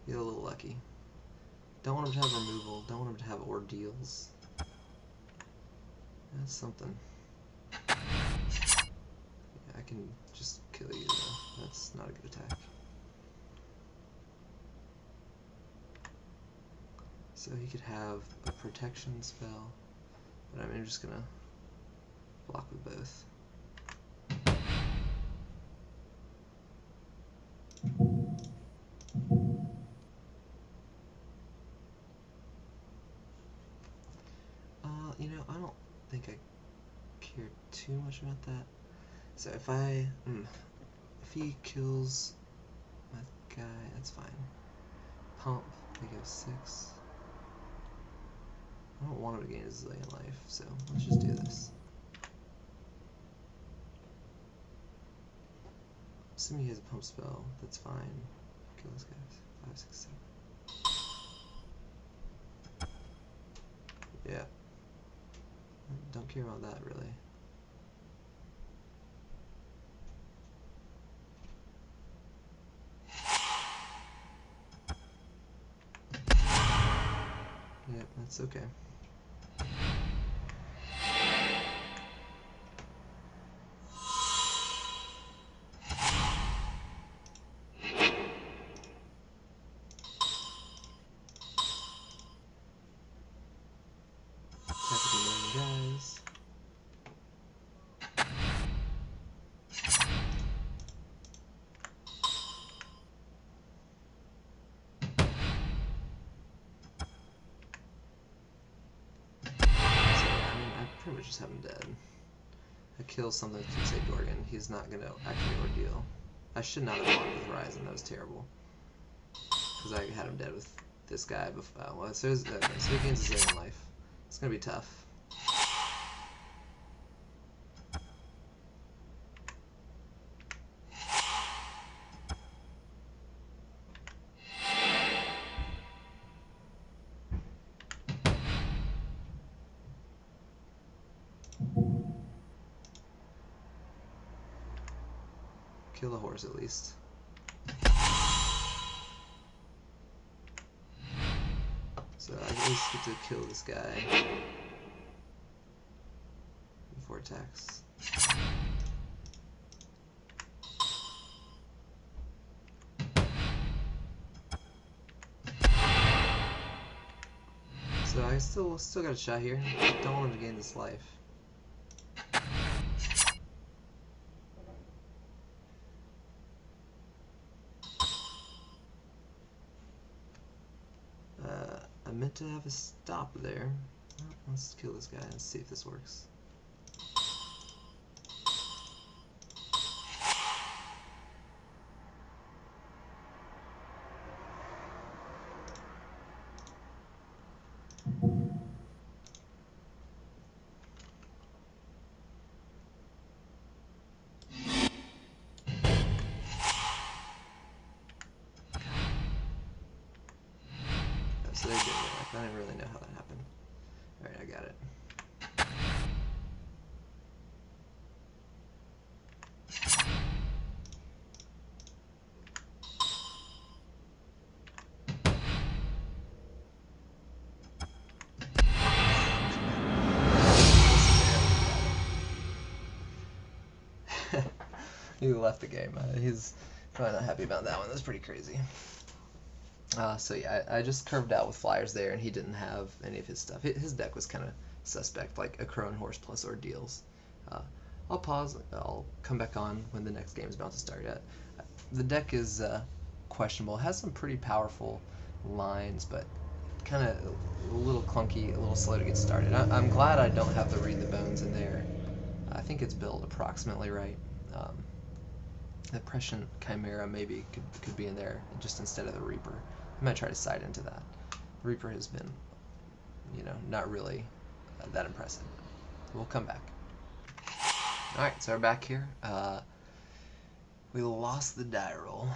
Get a little lucky. Don't want him to have removal, don't want him to have ordeals. That's something. Yeah, I can just kill you though. That's not a good attack. So he could have a protection spell, but I'm just gonna block with both. I don't think I care too much about that. So if he kills my guy, that's fine. Pump, they go 6. I don't want him to gain his zillion life, so let's just do this. Assuming he has a pump spell, that's fine. Kill those guys. 5, 6, 7. Yeah. Don't care about that, really. Yep, that's okay. just have him dead. I kill something that can say Dorgan. He's not going to activate Ordeal. I should not have blocked with Horizon. That was terrible. Because I had him dead with this guy before. Well, so he gains his own life. It's going to be tough. Kill the horse at least. So I at least get to kill this guy before it attacks. So I still got a shot here. Don't want him to gain this life. I meant to have a stop there. Let's kill this guy and see if this works. So they did it. I didn't really know how that happened. Alright, I got it. He left the game. He's probably not happy about that one. That's pretty crazy. So yeah, I just curved out with flyers there, and he didn't have any of his stuff. His deck was kind of suspect, like a Crow and Horse plus Ordeals. I'll pause. I'll come back on when the next game is about to start. The deck is questionable. It has some pretty powerful lines, but kind of a little clunky, a little slow to get started. I'm glad I don't have the Read the Bones in there. I think it's built approximately right. The Prescient Chimera maybe could be in there just instead of the Reaper. I might try to side into that. The Reaper has been, not really that impressive. We'll come back. Alright, so we're back here. We lost the die roll.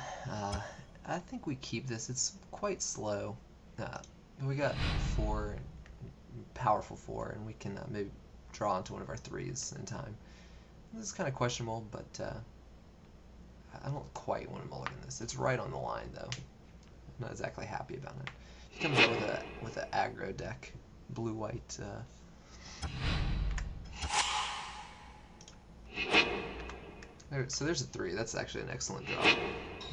I think we keep this. It's quite slow. We got 4, powerful 4, and we can maybe draw onto one of our 3s in time. This is kind of questionable, but I don't quite want to mulligan this. It's right on the line, though. I'm not exactly happy about it. He comes out with an aggro deck, blue-white. So there's a 3. That's actually an excellent draw.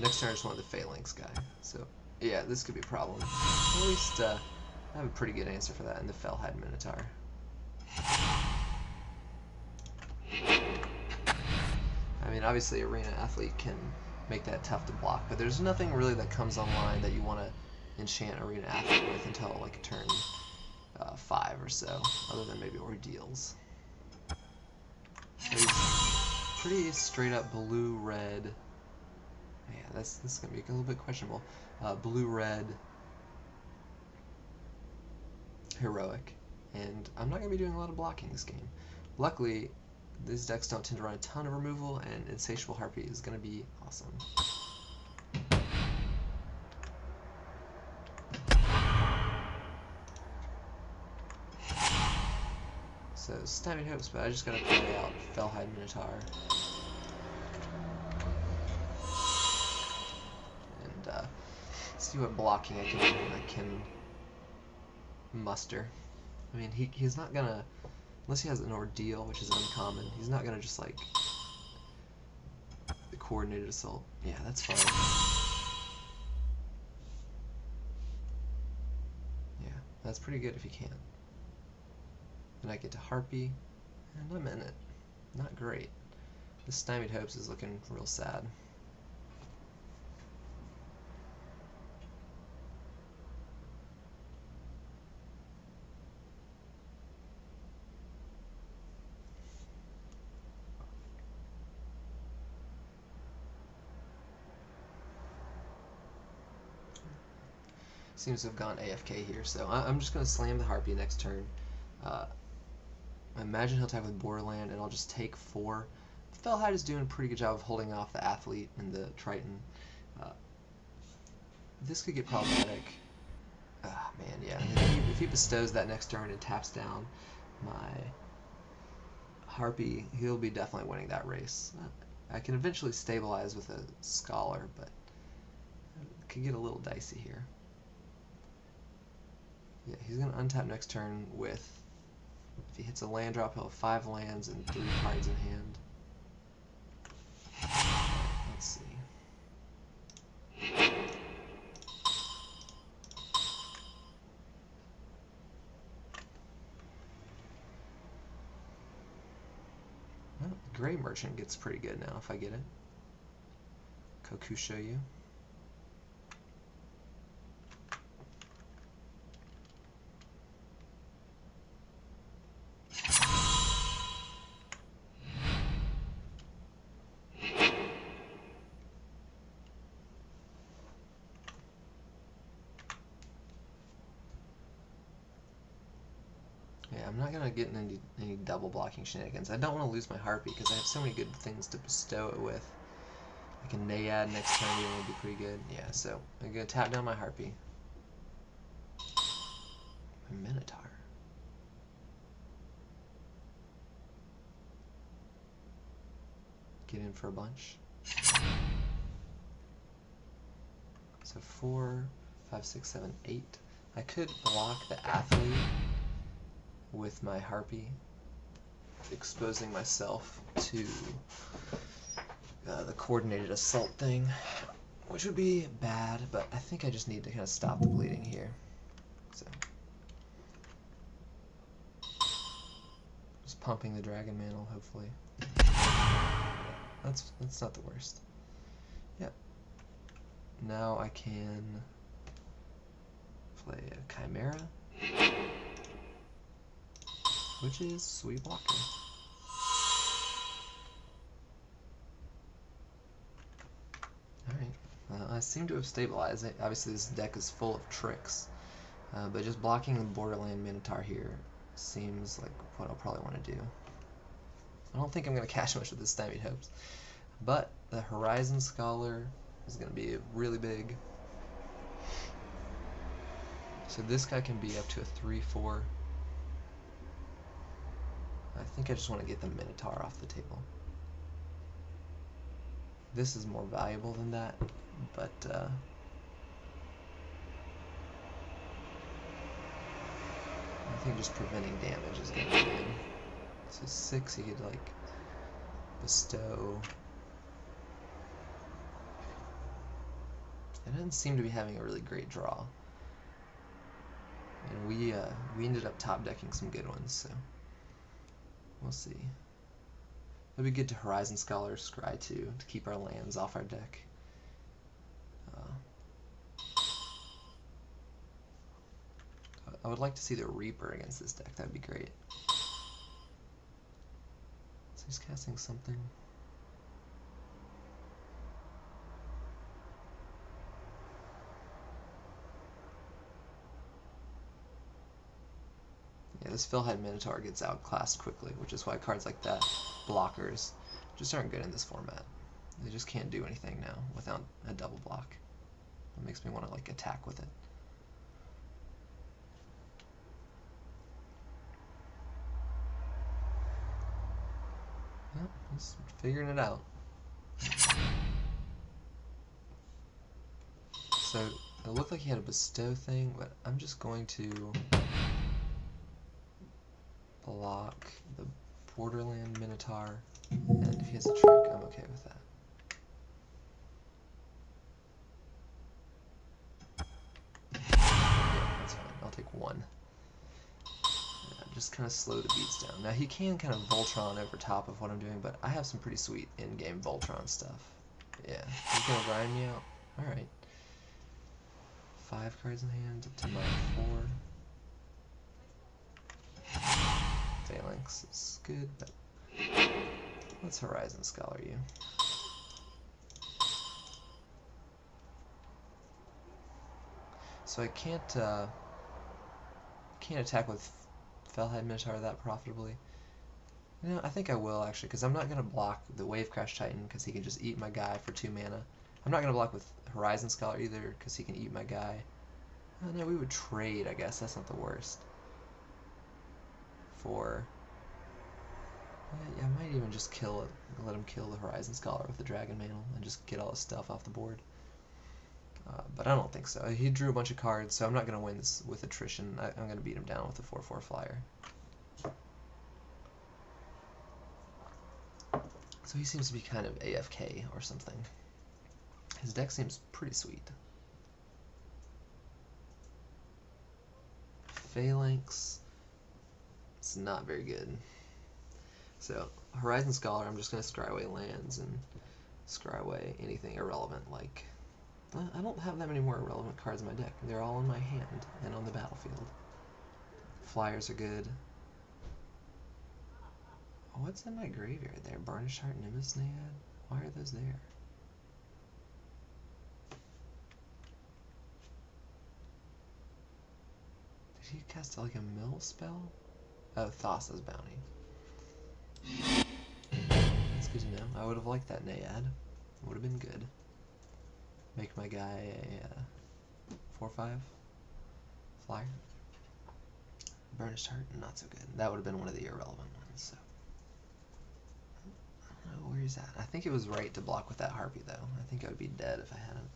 Next turn I just want the Phalanx guy. So yeah, this could be a problem. At least I have a pretty good answer for that in the Fellhide Minotaur. I mean, obviously Arena Athlete can make that tough to block, but there's nothing really that comes online that you want to enchant Arena Athlete with until like turn 5 or so, other than maybe Ordeals. There's pretty straight up blue-red. Yeah, this is gonna be a little bit questionable. Blue-red heroic, and I'm not gonna be doing a lot of blocking this game. Luckily, these decks don't tend to run a ton of removal, and Insatiable Harpy is gonna be awesome. So Stymied Hopes, but I just gotta play out Fellhide Minotaur. And see what blocking I can muster. I mean, he's not gonna, unless he has an Ordeal, which is uncommon, he's not gonna just like the Coordinated Assault. Yeah, that's fine. Yeah, that's pretty good if he can. And I get to Harpy, and I'm in it. Not great. This Stymied Hopes is looking real sad. seems to have gone AFK here, so I'm just going to slam the Harpy next turn. I imagine he'll attack with Borderland, and I'll just take 4. The Fellhide is doing a pretty good job of holding off the Athlete and the Triton. This could get problematic. Ah, man, yeah. If he bestows that next turn and taps down my Harpy, he'll be definitely winning that race. I can eventually stabilize with a Scholar, but it could get a little dicey here. Yeah, he's going to untap next turn with, if he hits a land drop, he'll have 5 lands and 3 cards in hand. Let's see. Well, Gray Merchant gets pretty good now if I get it. Kokushoyu. Yeah, I'm not going to get in any double blocking shenanigans. I don't want to lose my Harpy because I have so many good things to bestow it with. I can Naiad next turn, it would be pretty good. Yeah, so I'm going to tap down my Harpy. My Minotaur. Get in for a bunch. So 4, 5, 6, 7, 8. I could block the Athlete with my Harpy, exposing myself to the coordinated assault thing, which would be bad, but I think I just need to kind of stop the bleeding here. So, just pumping the Dragon Mantle, hopefully. That's not the worst. Yep. Now I can play a Chimera, which is sweet blocker. Alright, I seem to have stabilized it. Obviously this deck is full of tricks, but just blocking the Borderland Minotaur here seems like what I'll probably want to do. I don't think I'm going to cash much with this Stymied Hopes, but the Horizon Scholar is going to be really big. So this guy can be up to a 3/4. I think I just want to get the Minotaur off the table. This is more valuable than that, but I think just preventing damage is going to be good. So 6, he could like bestow. It doesn't seem to be having a really great draw. And we ended up top decking some good ones, so we'll see. It'd be good to Horizon Scholar Scry too, to keep our lands off our deck. I would like to see the Reaper against this deck, that'd be great. So he's casting something. Yeah, this Fellhide Minotaur gets outclassed quickly, which is why cards like that, blockers, just aren't good in this format. They just can't do anything now without a double block. It makes me want to like attack with it. Yep, he's figuring it out. So it looked like he had a bestow thing, but I'm just going to block the Borderland Minotaur, and if he has a trick, I'm okay with that. Yeah, that's fine. I'll take 1. Just kind of slow the beats down. Now he can kind of Voltron over top of what I'm doing, but I have some pretty sweet in-game Voltron stuff. Yeah, he's gonna grind me out. Alright. 5 cards in hand to my 4. Phalanx is good, but let's Horizon Scholar you. So I can't attack with Fellhide Minotaur that profitably. You know, I think I will actually, because I'm not going to block the Wave Crash Titan because he can just eat my guy for 2 mana. I'm not going to block with Horizon Scholar either because he can eat my guy. Oh, no, we would trade, I guess. That's not the worst. For... yeah, I might even just kill it. Let him kill the Horizon Scholar with the Dragon Mantle and just get all his stuff off the board. But I don't think so. He drew a bunch of cards, so I'm not going to win this with attrition. I'm going to beat him down with a 4/4 flyer. So he seems to be kind of AFK or something. His deck seems pretty sweet. Phalanx. It's not very good. So, Horizon Scholar, I'm just going to scry away lands and scry away anything irrelevant. Like, I don't have that many more irrelevant cards in my deck. They're all in my hand and on the battlefield. Flyers are good. What's in my graveyard there? Burnished Heart, Nimbus Naiad? Why are those there? Did he cast like a mill spell? Oh, Thassa's Bounty. That's good to know. I would have liked that Naiad. It would have been good. Make my guy a 4/5 flyer. Burnished Heart, not so good. That would have been one of the irrelevant ones. So. I don't know where he's at. I think it was right to block with that Harpy, though. I think I would be dead if I hadn't.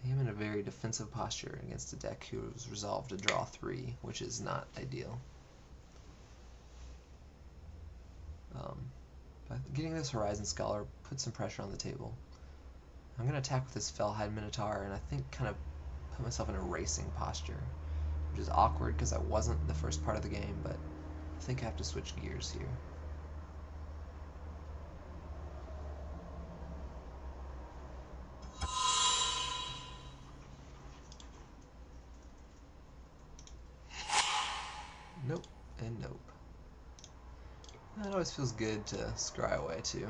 I am in a very defensive posture against a deck who's resolved to draw 3, which is not ideal. But getting this Horizon Scholar puts some pressure on the table. I'm going to attack with this Fellhide Minotaur, and I think kind of put myself in a racing posture, which is awkward because I wasn't the first part of the game, but I think I have to switch gears here. Nope, and nope. That always feels good to scry away too.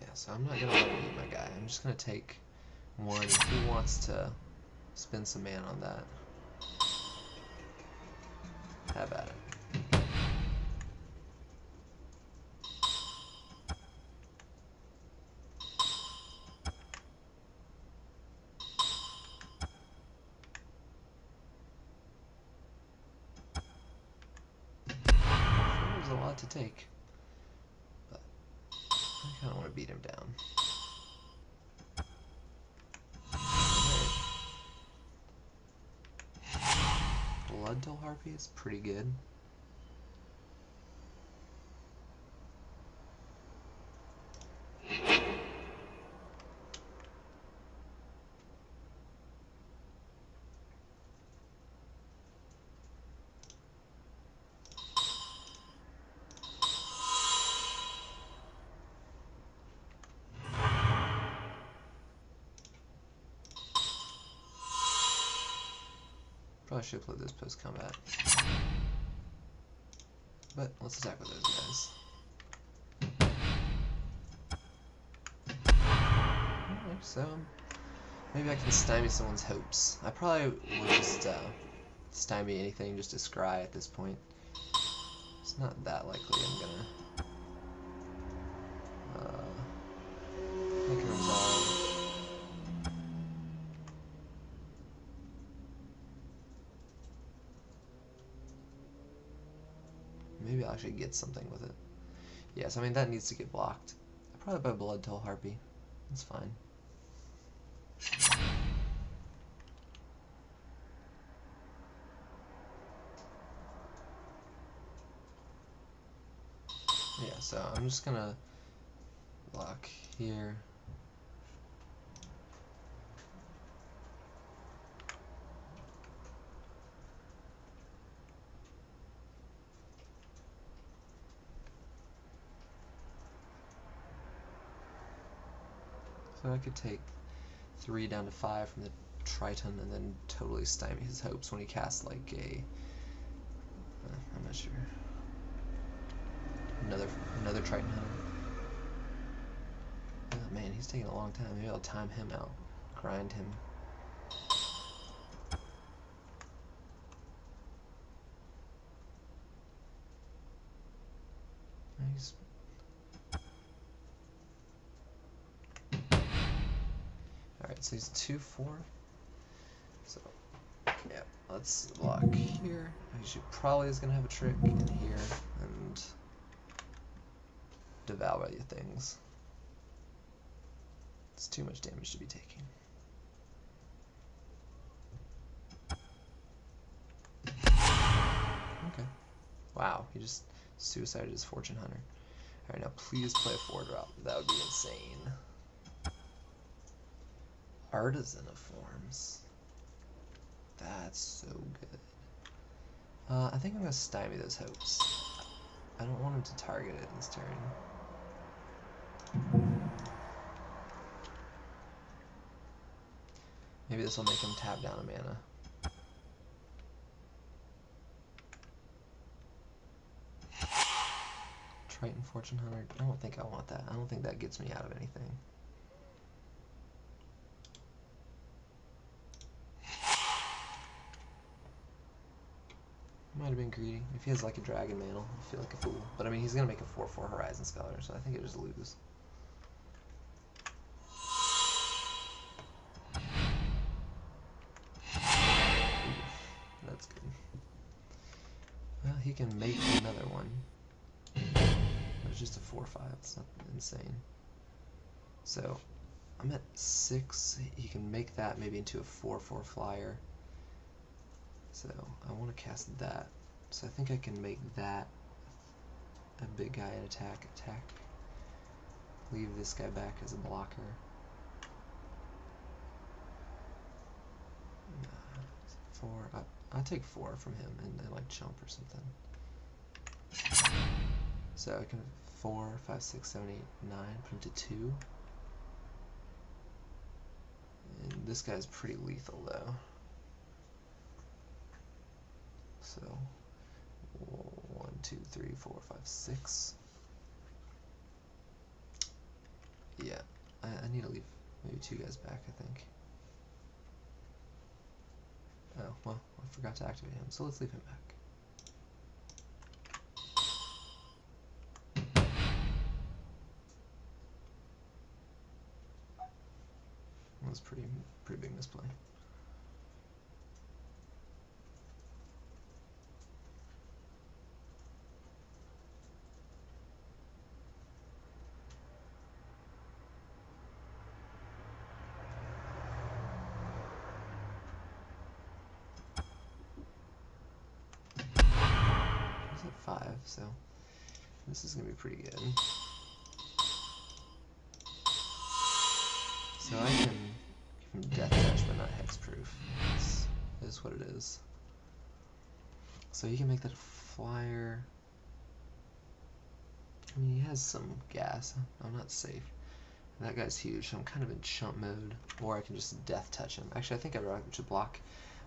Yeah, so I'm not gonna let him eat my guy. I'm just gonna take 1 if he wants to spend some mana on that. Have at it. There's a lot to take, but I kind of want to beat him down. Blood Toll Harpy is pretty good. Probably should have played this post-combat. But let's attack with those guys. Okay, so maybe I can stymie someone's hopes. I probably would just stymie anything just to scry at this point. It's not that likely I'm gonna I can resolve. Maybe I'll actually get something with it. Yes, I mean that needs to get blocked. I probably buy Blood Toll Harpy. That's fine. Yeah, so I'm just gonna block here. So I could take 3 down to 5 from the Triton and then totally stymie his hopes when he casts like a I'm not sure. another Triton Hunter. Oh man, he's taking a long time. Maybe I'll time him out. Grind him. Nice. Alright, so he's 2/4. So, yeah, let's block here. He probably is going to have a trick in here and devour your things. It's too much damage to be taking. Okay. Wow, he just suicided his Fortune Hunter. Alright, now please play a 4-drop. That would be insane. Artisan of Forms. That's so good. I think I'm going to stymie those hopes. I don't want him to target it this turn. Maybe this will make him tap down a mana. Triton Fortune Hunter. I don't think I want that. I don't think that gets me out of anything. Might have been greedy. If he has like a Dragon Mantle, I feel like a fool. But I mean, he's going to make a 4/4 Horizon Scholar, so I think he'll just lose. That's good. Well, he can make another one. But it's just a 4/5. It's not insane. So, I'm at 6. He can make that maybe into a 4/4 flyer. So, I want to cast that. So I think I can make that a big guy and attack. Leave this guy back as a blocker. I'll take 4 from him and then like chump or something. So I can 4, 5, 6, 7, 8, 9, put him to 2. And this guy's pretty lethal though. So 1, 2, 3, 4, 5, 6. Yeah, I need to leave maybe 2 guys back, I think. Oh, well, I forgot to activate him, so let's leave him back. That was pretty big misplay. He's at 5, so this is gonna be pretty good. So I can give him Death Touch, but not Hexproof. This is what it is. So he can make that a flyer. I mean, he has some gas. I'm not safe. And that guy's huge, so I'm kind of in chump mode. Or I can just Death Touch him. Actually, I think I should block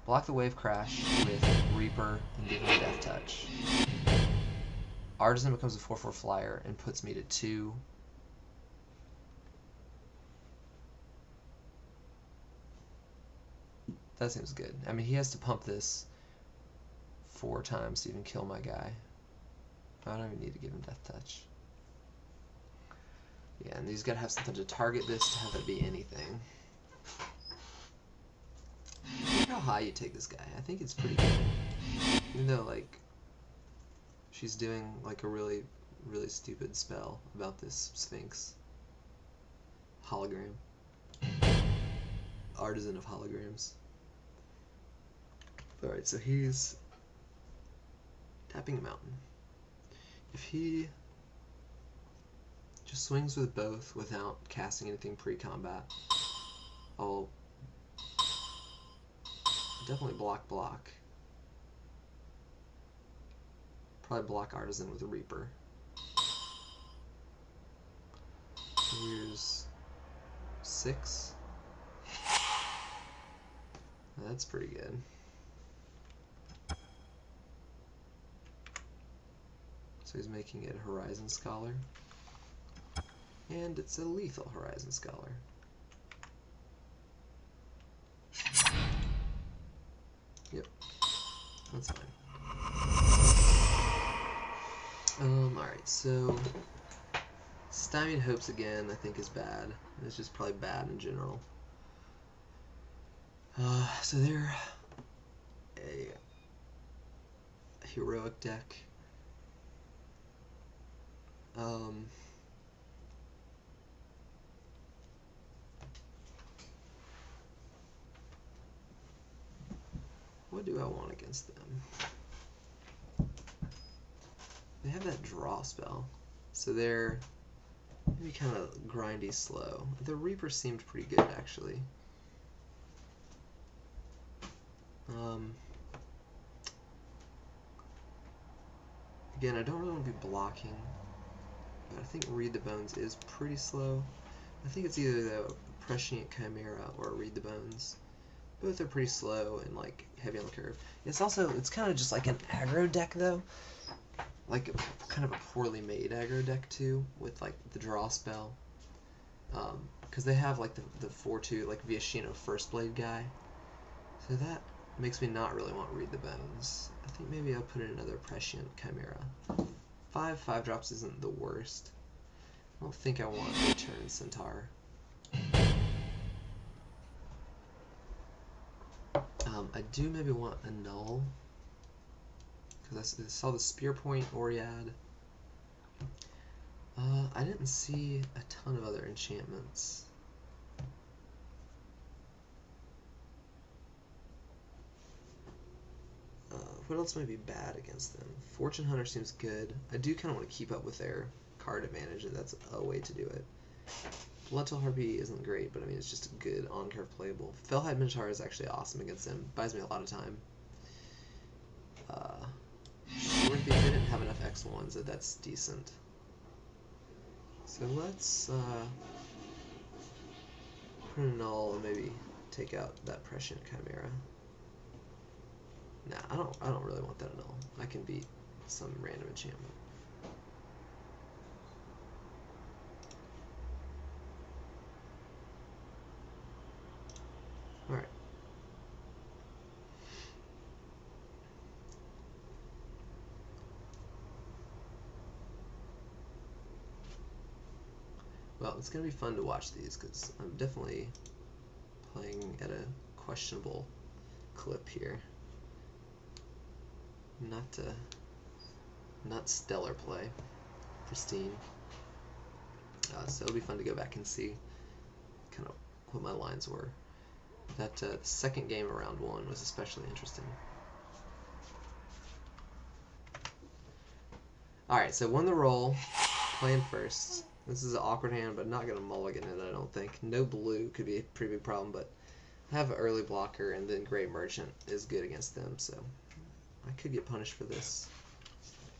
the Wave Crash with Reaper and give him Death Touch. Artisan becomes a 4/4 flyer and puts me to 2. That seems good. I mean, he has to pump this 4 times to even kill my guy. I don't even need to give him Death Touch. Yeah, and he's got to have something to target this to have it be anything. Look how high you take this guy. I think it's pretty good. Even though, like, she's doing, like, a really, really stupid spell about this Sphinx. Hologram. Artisan of Holograms. Alright, so he's tapping a mountain. If he just swings with both without casting anything pre-combat, I'll definitely block. Probably block Artisan with a Reaper. So here's 6. That's pretty good. So So he's making it a Horizon Scholar. And it's a lethal Horizon Scholar. Yep, that's fine. Alright, so Stymied Hopes again I think is bad. It's just probably bad in general. So they're a heroic deck. What do I want against them? They have that draw spell, so they're maybe kind of grindy slow. The Reaper seemed pretty good actually. Again, I don't really want to be blocking, but I think Read the Bones is pretty slow. I think it's either the Prescient Chimera or Read the Bones. Both are pretty slow and like heavy on the curve. It's kind of just like an aggro deck though, like kind of a poorly made aggro deck too, with like the draw spell. Because they have like the 4/2 like Viashino First Blade guy, so that makes me not really want Read the Bones. I think maybe I'll put in another Prescient Chimera. 5 drops isn't the worst. I don't think I want Return Centaur. I do maybe want a Null, because I saw the Spear Point Oriad. I didn't see a ton of other enchantments. What else might be bad against them? Fortune Hunter seems good. I do kind of want to keep up with their card advantage, and that's a way to do it. Bloodtail Harpy isn't great, but I mean it's just a good on-curve playable. Fellhide Minotaur is actually awesome against them. Buys me a lot of time. If they didn't have enough X1s, that's decent. So let's put a Null and maybe take out that Prescient Chimera. Nah, I don't really want that Null. I can beat some random enchantment. Alright. Well, it's going to be fun to watch these, because I'm definitely playing at a questionable clip here. Not stellar play. Pristine. So it'll be fun to go back and see kind of what my lines were. That second game of round 1 was especially interesting. Alright, so won the roll, playing first. This is an awkward hand, but not going to mulligan it, I don't think. No blue could be a pretty big problem, but I have an early blocker, and then Great Merchant is good against them, so I could get punished for this.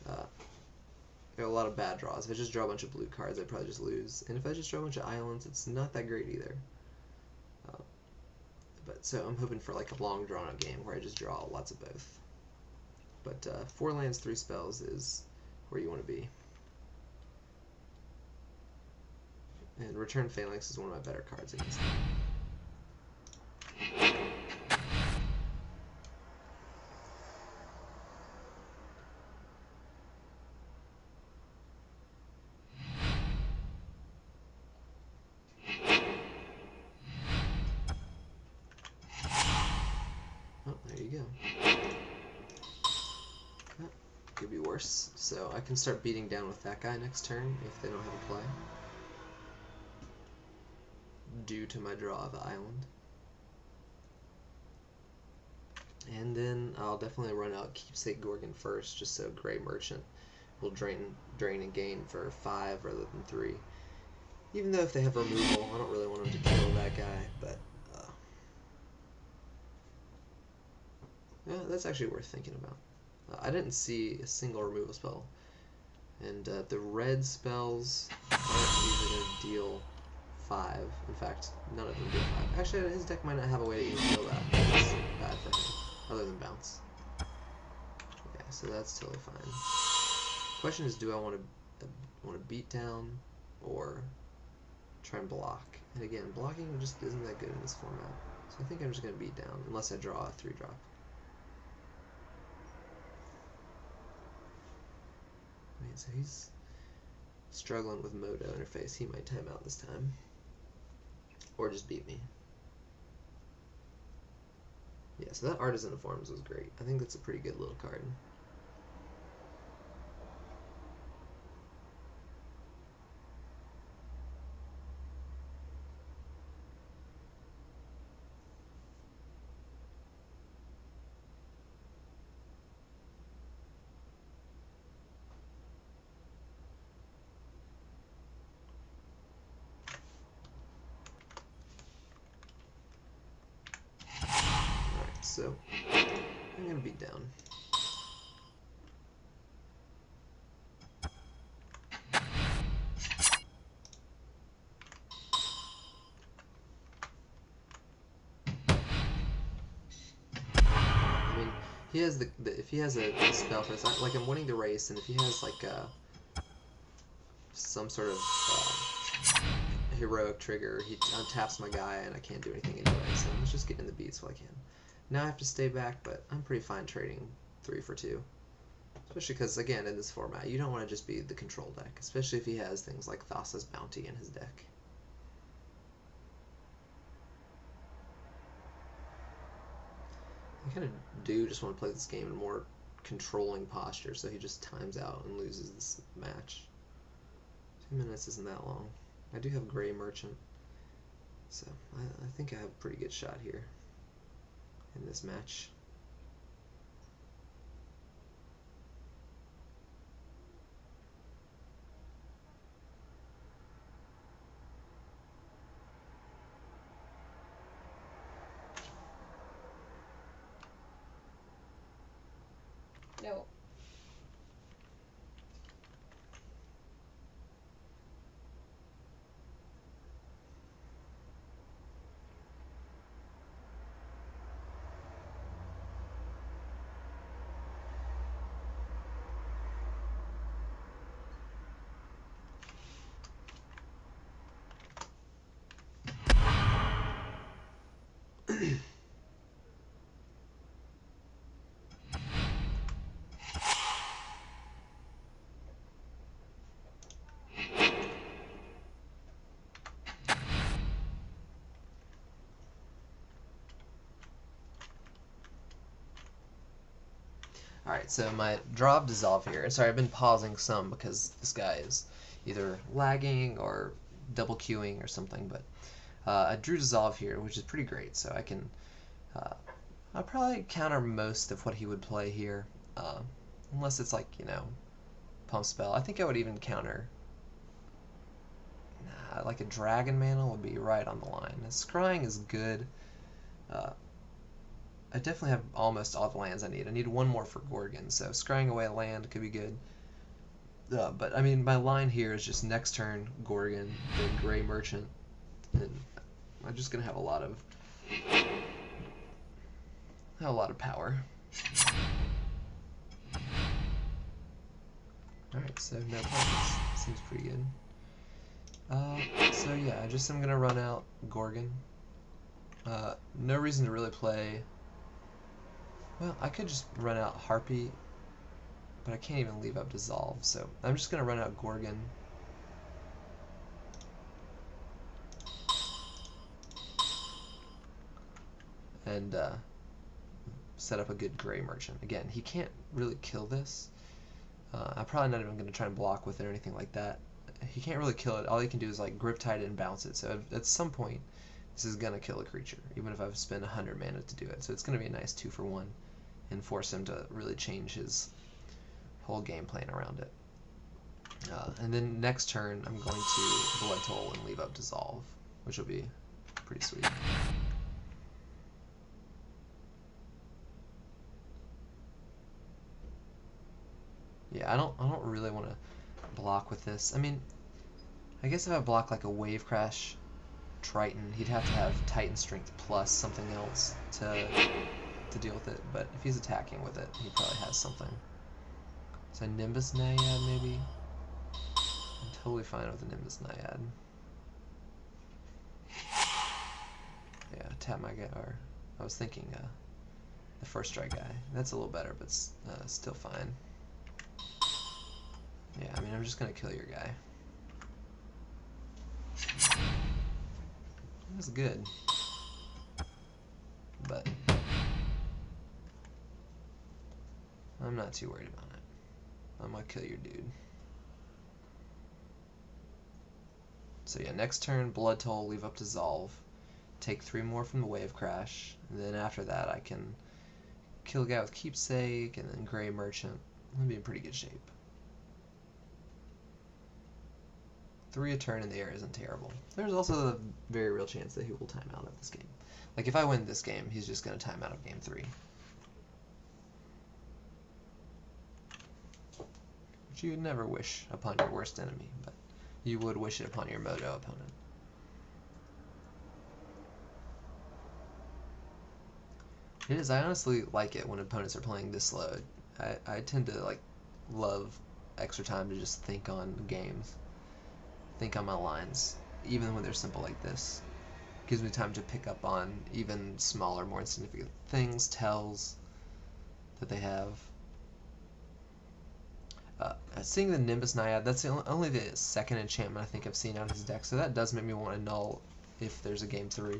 There are a lot of bad draws. If I just draw a bunch of blue cards, I'd probably just lose. And if I just draw a bunch of islands, it's not that great either. So I'm hoping for like a long drawn-out game where I just draw lots of both. But 4 lands, 3 spells is where you want to be. And Return Phalanx is one of my better cards against them. Oh, there you go. Oh, could be worse. So I can start beating down with that guy next turn if they don't have a play. Due to my draw of the island. And then I'll definitely run out Keepsake Gorgon first, just so Great Merchant will drain and gain for 5 rather than 3. Even though if they have removal, I don't really want them to kill that guy, but yeah, that's actually worth thinking about. I didn't see a single removal spell, and the red spells aren't usually going to deal 5. In fact, none of them deal 5. Actually, his deck might not have a way to even deal that. That's bad for him, other than bounce. Yeah, so that's totally fine. question is, do I want to beat down or try and block? And again, blocking just isn't that good in this format. So I think I'm just going to beat down, unless I draw a 3-drop. Man, so he's struggling with Moto interface. He might time out this time. Or just beat me. Yeah, so that Artisan of Forms was great. I think that's a pretty good little card. So, I'm going to beat down. I mean, he has if he has a spell for this, like I'm winning the race, and if he has like some sort of heroic trigger, he untaps my guy, and I can't do anything anyway. So let's just get in the beats while I can. Now I have to stay back, but I'm pretty fine trading 3 for 2. Especially because, again, in this format, you don't want to just be the control deck, especially if he has things like Thassa's Bounty in his deck. I kind of do just want to play this game in a more controlling posture, so he just times out and loses this match. 2 minutes isn't that long. I do have Gray Merchant, so I think I have a pretty good shot here in this match. No. Alright, so my draw of Dissolve here. Sorry, I've been pausing some because this guy is either lagging or double queuing or something, but I drew Dissolve here, which is pretty great, so I can I'll probably counter most of what he would play here, unless it's like, you know, Pump Spell. I think I would even counter like a Dragon Mantle would be right on the line. Scrying is good. I definitely have almost all the lands I need. I need one more for Gorgon, so scrying away a land could be good. But I mean, my line here is just next turn Gorgon, then Gray Merchant, and I'm just gonna have a lot of power. All right, so no problems. Seems pretty good. So yeah, I'm gonna run out Gorgon. No reason to really play. Well, I could just run out Harpy, but I can't even leave up Dissolve, so I'm just going to run out Gorgon. And set up a good Gray Merchant. Again, he can't really kill this. I'm probably not even going to try and block with it or anything like that. He can't really kill it. All he can do is like Grip Tide it and bounce it, so at some point this is going to kill a creature, even if I've spent 100 mana to do it. So it's going to be a nice 2 for 1. And force him to really change his whole game plan around it. And then next turn, I'm going to Blood Toll and leave up Dissolve, which will be pretty sweet. Yeah, I don't really want to block with this. I mean, I guess if I block like a Wave Crash Triton, he'd have to have Titan Strength plus something else to deal with it, but if he's attacking with it, he probably has something. So Nimbus Naiad maybe? I'm totally fine with the Nimbus Naiad. Yeah, tap my guy, or I was thinking the first strike guy. That's a little better, but still fine. Yeah, I mean, I'm just gonna kill your guy. That's good. But I'm not too worried about it. I'm gonna kill your dude. So yeah, next turn, Blood Toll, leave up Dissolve. Take 3 more from the Wave Crash. And then after that, I can kill a guy with Keepsake, and then Gray Merchant. I'm gonna be in pretty good shape. 3 a turn in the air isn't terrible. There's also a very real chance that he will time out of this game. Like, if I win this game, he's just going to time out of game 3. Which you would never wish upon your worst enemy, but you would wish it upon your Moto opponent. It is. I honestly like it when opponents are playing this slow. I tend to, like, love extra time to just think on games. Think on my lines, even when they're simple like this. Gives me time to pick up on even smaller, more insignificant things, tells that they have. Seeing the Nimbus Naiad, that's only the second enchantment I think I've seen out of his deck, so that does make me want to null if there's a game 3.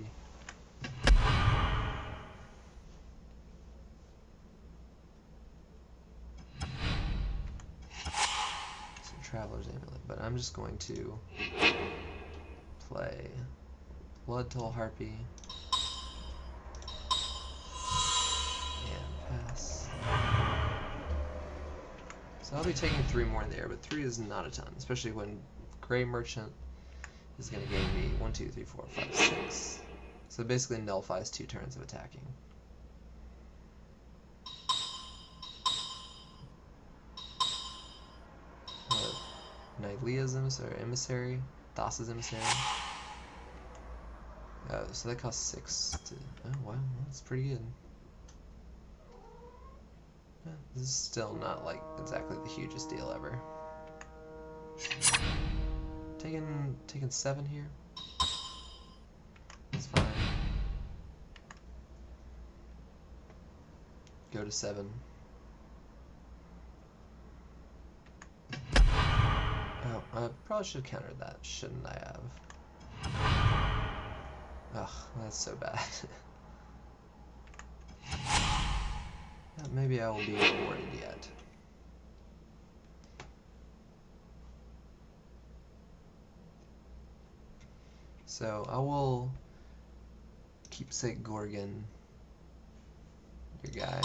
So Traveler's Amulet, but I'm just going to play Blood Toll Harpy and pass. So I'll be taking 3 more in the air, but 3 is not a ton, especially when Gray Merchant is going to gain me 1, 2, 3, 4, 5, 6. So it basically nullifies 2 turns of attacking. Nylea's Emissary, Thassa's Emissary. Oh, so that costs 6 to... Oh, wow, that's pretty good. Yeah, this is still not, like, exactly the hugest deal ever. Taking 7 here. That's fine. Go to 7. Oh, I probably should have countered that, shouldn't I have? Ugh, that's so bad. Maybe I will be rewarded yet. So I will Keepsake Gorgon your guy.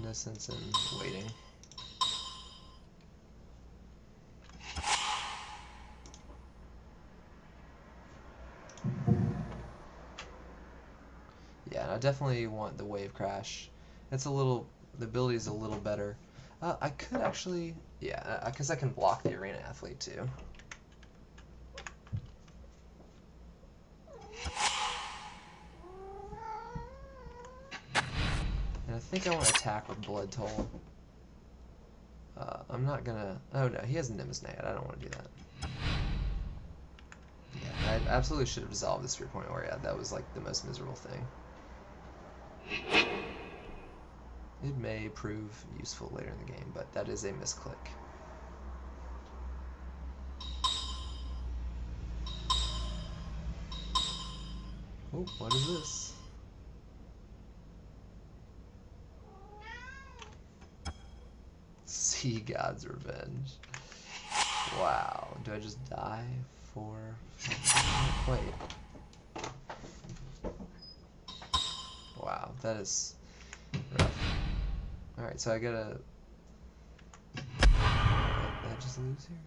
No sense in waiting. Yeah, I definitely want the Wave Crash. It's a little, the ability is a little better. I could actually, yeah, because I can block the Arena Athlete too. And I think I want to attack with Blood Toll. I'm not gonna, oh no, he has Nimbus Naiad, I don't want to do that. Yeah, I absolutely should have resolved this 3-point Oriad. That was like the most miserable thing. It may prove useful later in the game, but that is a misclick. Oh, what is this? Sea God's Revenge. Wow, do I just die for... Wait. Wow, that is rough. Alright, so I gotta... Did I just lose here?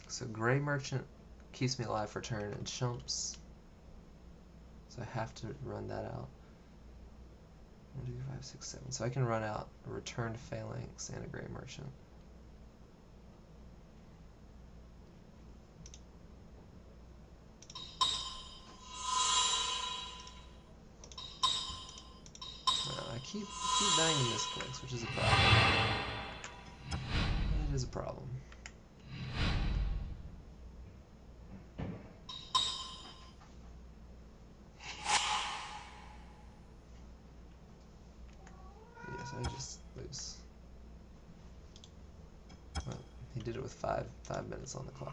So Gray Merchant keeps me alive for turn and chumps. So I have to run that out. 1, 2, 5, 6, 7. So I can run out a Returned Phalanx and a Gray Merchant. keep dying to misclicks, which is a problem. It is a problem. Yes, I just lose. Well, he did it with five minutes on the clock.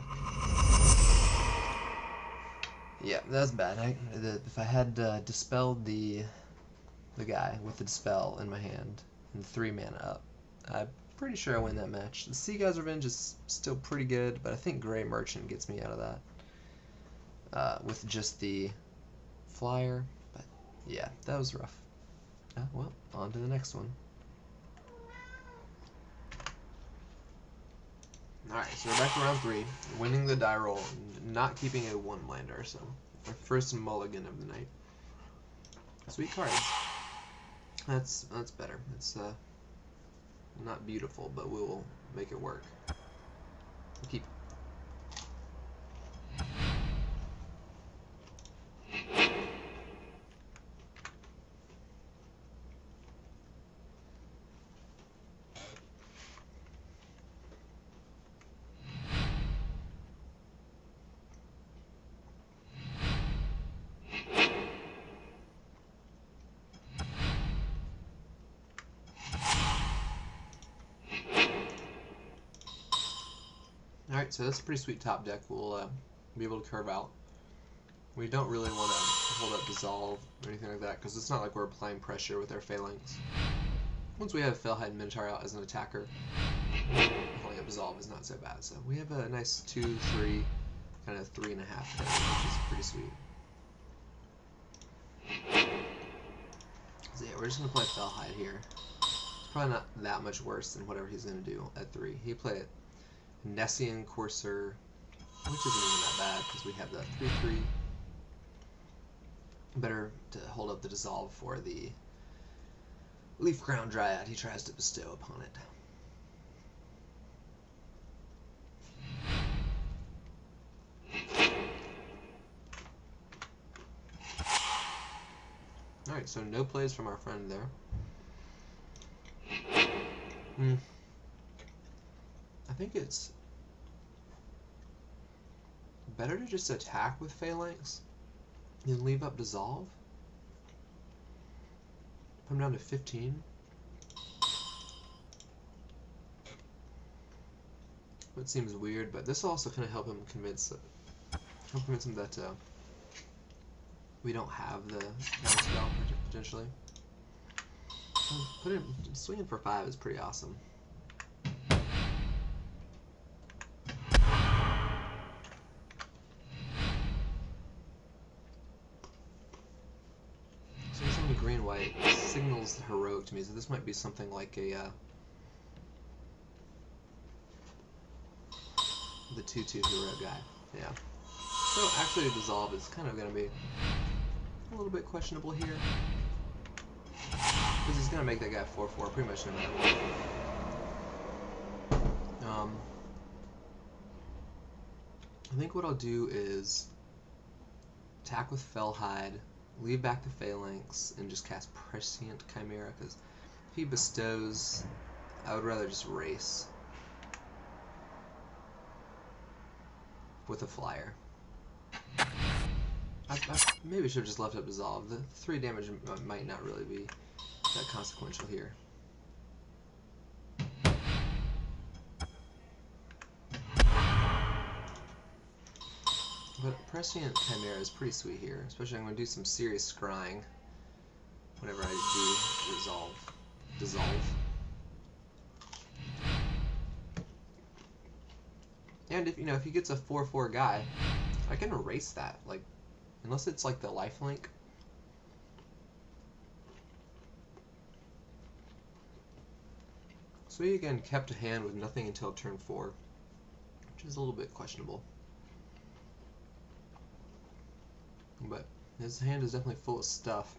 Yeah, that's bad. If I had dispelled the guy with the dispel in my hand and 3 mana up, I'm pretty sure I win that match. The Sea God's Revenge is still pretty good, but I think Gray Merchant gets me out of that with just the flyer. But yeah, that was rough. Well, on to the next one. Alright, so we're back to round 3, winning the die roll, not keeping a 1-lander, so our first mulligan of the night. Sweet cards. That's better. It's not beautiful, but we will make it work. We'll keep. Alright, so that's a pretty sweet top deck. We'll be able to curve out. We don't really want to hold up Dissolve or anything like that, because it's not like we're applying pressure with our Phalanx. Once we have Felhide and Minotaur out as an attacker, holding up Dissolve is not so bad. So we have a nice 2-3, kind of 3.5 there, which is pretty sweet. So yeah, we're just going to play Felhide here. It's probably not that much worse than whatever he's going to do at 3. He played Nessian Courser, which isn't even that bad because we have the 3/3. Better to hold up the Dissolve for the Leaf Crown Dryad he tries to bestow upon it. Alright, so no plays from our friend there. I think it's better to just attack with Phalanx than leave up Dissolve. I'm down to 15. It seems weird, but this will also kind of help him convince him that we don't have the counterspell potentially. Swinging for 5 is pretty awesome. So he's on the green-white. Signals heroic to me, so this might be something like a the 2/2 hero guy. Yeah. So actually Dissolve is kind of going to be a little bit questionable here. Because he's going to make that guy 4/4 pretty much no matter what. I think what I'll do is attack with Felhide, leave back the Phalanx, and just cast Prescient Chimera, because if he bestows, I would rather just race with a flyer. I maybe should have just left up Dissolve. The 3 damage might not really be that consequential here. But Prescient Chimera is pretty sweet here, especially I'm going to do some serious scrying whenever I do Dissolve. And if he gets a 4/4 guy, I can erase that, like, unless it's like the lifelink. So he again kept a hand with nothing until turn 4, which is a little bit questionable. But his hand is definitely full of stuff.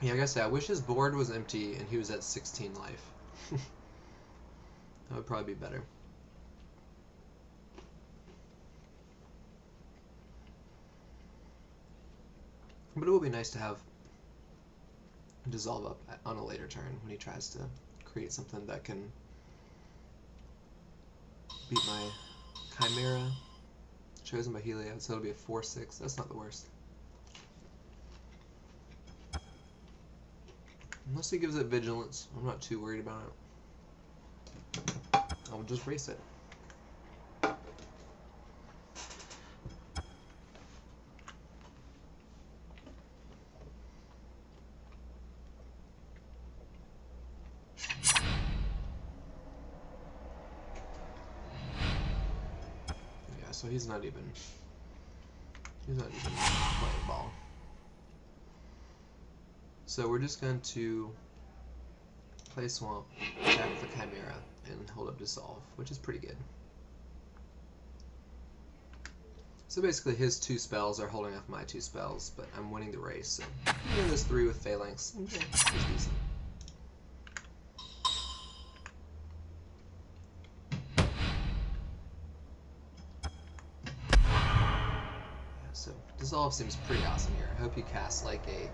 Yeah, like I said, I wish his board was empty and he was at 16 life. That would probably be better. But it will be nice to have Dissolve up on a later turn when he tries to create something that can beat my Chimera, chosen by Heliod, so it'll be a 4/6. That's not the worst. Unless he gives it Vigilance, I'm not too worried about it. I'll just race it. Yeah, so he's not even playing ball. So we're just going to play Swamp, attack with the Chimera, and hold up Dissolve, which is pretty good. So basically his 2 spells are holding off my 2 spells, but I'm winning the race, so even this 3 with Phalanx is decent. Yeah, so Dissolve seems pretty awesome here. I hope he casts like a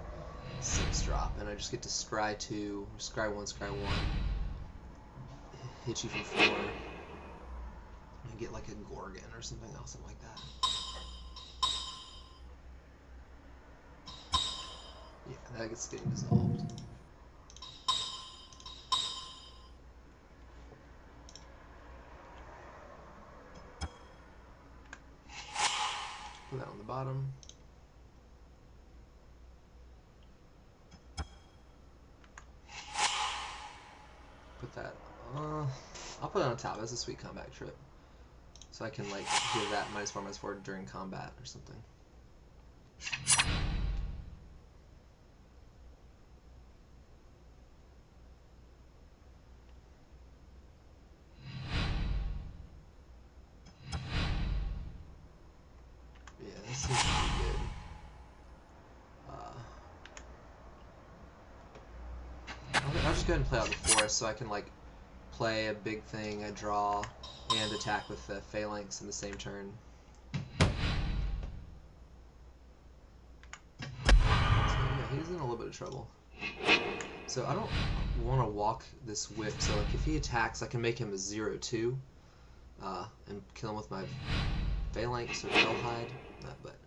6-drop, and I just get to scry 2, scry 1, scry 1, hit you for 4, and get like a Gorgon or something awesome like that. Yeah, that gets getting dissolved. Put that on the bottom. Put that, I'll put it on top as a sweet combat trip. So I can like give that -4, -4 during combat or something. Yeah, this seems pretty good. I'll just go ahead and play out the forest so I can like play a big thing, a draw, and attack with the Phalanx in the same turn. So yeah, he's in a little bit of trouble. So I don't want to walk this whip, so like if he attacks I can make him a 0/2 and kill him with my Phalanx or Fellhide, but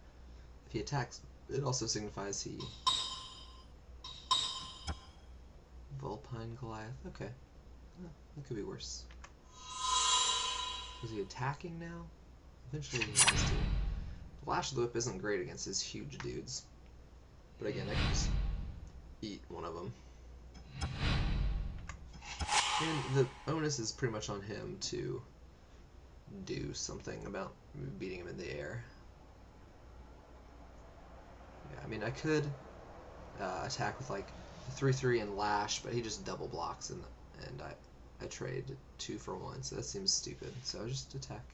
if he attacks it also signifies he Vulpine Goliath. Okay. Oh, that could be worse. Is he attacking now? Eventually he has to. The Lash of the Whip isn't great against his huge dudes. But again, I can just eat one of them. And the onus is pretty much on him to do something about beating him in the air. Yeah, I mean, I could attack with like 3/3 and Lash, but he just double blocks, and I trade 2 for 1, so that seems stupid. So I'll just attack.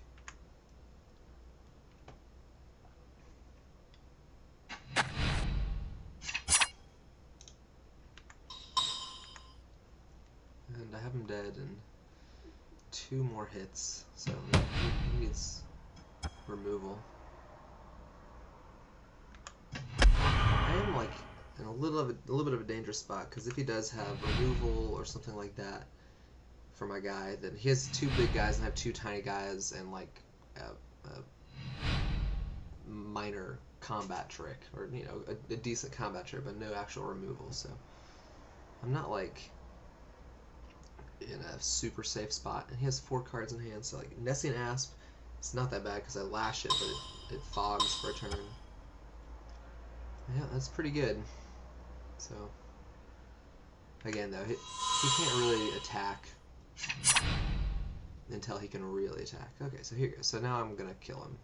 And I have him dead in 2 more hits, so he needs removal. I am like in a little bit of a dangerous spot, because if he does have removal or something like that for my guy, then he has 2 big guys and I have 2 tiny guys and like a minor combat trick, or you know, a decent combat trick, but no actual removal. So I'm not like in a super safe spot. And he has 4 cards in hand, so like Nessian Asp, it's not that bad because I lash it, but it fogs for a turn. Yeah, that's pretty good. So again though, he can't really attack until he can really attack. Okay, so here goes. So now I'm gonna kill him.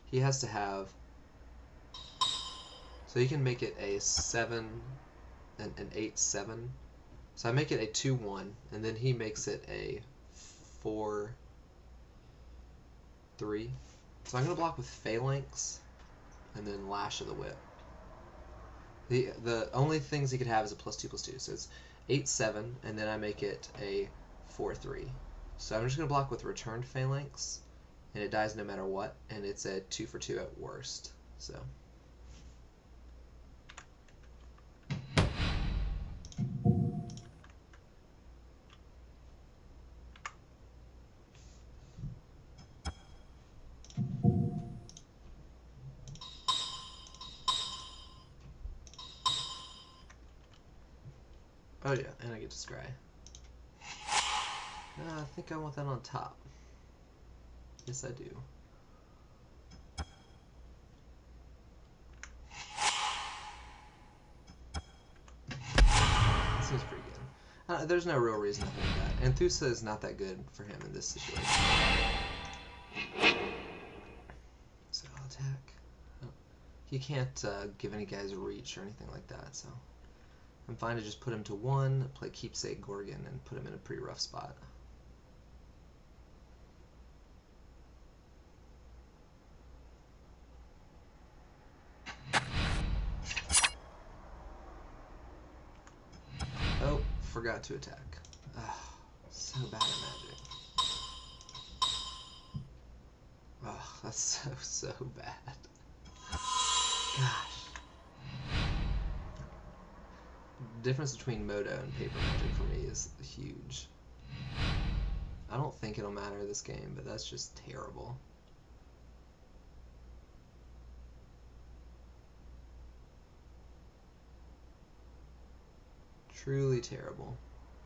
He has to have, so he can make it a 7 and an 8/7. So I make it a 2/1, and then he makes it a 4/3. So I'm gonna block with Phalanx and then Lash of the Whip. The only things he could have is a +2/+2, so it's 8/7, and then I make it a 4/3. So I'm just going to block with Returned Phalanx, and it dies no matter what, and it's a 2 for 2 at worst. So. Oh yeah, and I get to scry. I think I want that on top. Yes, I do. That seems pretty good. There's no real reason to hold that. And Thusa is not that good for him in this situation. So I'll attack. Oh. He can't give any guys reach or anything like that, so I'm fine to just put him to 1, play Keepsake Gorgon, and put him in a pretty rough spot. Oh, forgot to attack. Oh, so bad at Magic. Oh, that's so bad. Gosh. The difference between Moto and Paper Magic for me is huge. I don't think it'll matter this game, but that's just terrible. Truly terrible.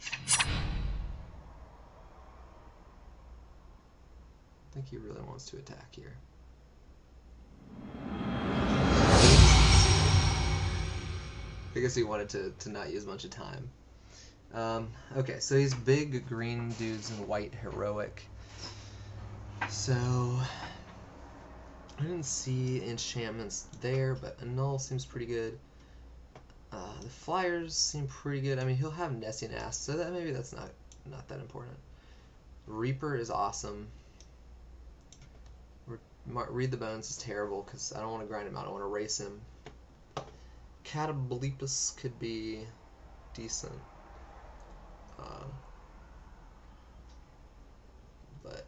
I think he really wants to attack here. I guess he wanted to not use a bunch of time. Okay, so he's big green dudes and white heroic. So I didn't see enchantments there, but Annul seems pretty good. The flyers seem pretty good. I mean, he'll have Nessie and Ass, so that maybe that's not that important. Reaper is awesome. Read the Bones is terrible because I don't want to grind him out. I want to race him. Catablepus could be decent. But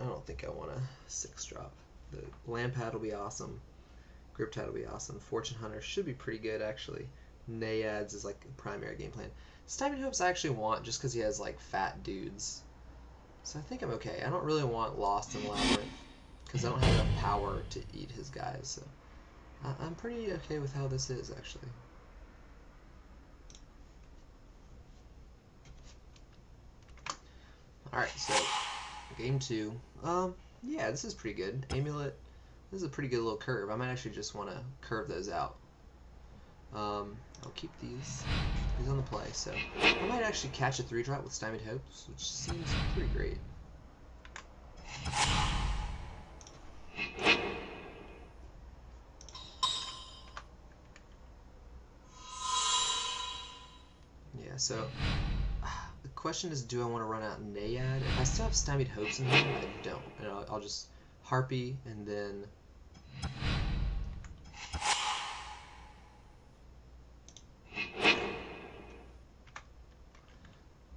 I don't think I want a 6-drop. The Lampad will be awesome. Griptide will be awesome. Fortune Hunter should be pretty good, actually. Naiads is like the primary game plan. Stymied Hopes I actually want just because he has like fat dudes. So I think I'm okay. I don't really want Lost and Labyrinth because I don't have enough power to eat his guys. So I'm pretty okay with how this is, actually. Alright, so game 2. Yeah, this is pretty good. Amulet. This is a pretty good little curve. I might actually just want to curve those out. I'll keep these on the play, so I might actually catch a 3-drop with Stymied Hopes, which seems pretty great. Yeah, so the question is, do I want to run out Naiad? If I still have Stymied Hopes in here, I don't. And I'll just Harpy and then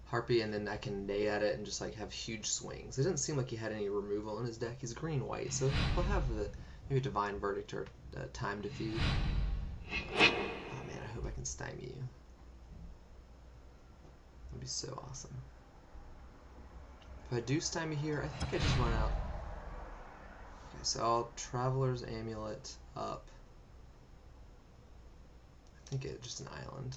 Harpy, and then I can Naiad it and just like have huge swings. It didn't seem like he had any removal in his deck. He's green-white, so he'll have the maybe Divine Verdict or Time Defeat. Oh man, I hope I can stymie you. That'd be so awesome. If I do stymie here, I think I just run out. Okay, so I'll Traveler's Amulet up. I think it's just an island.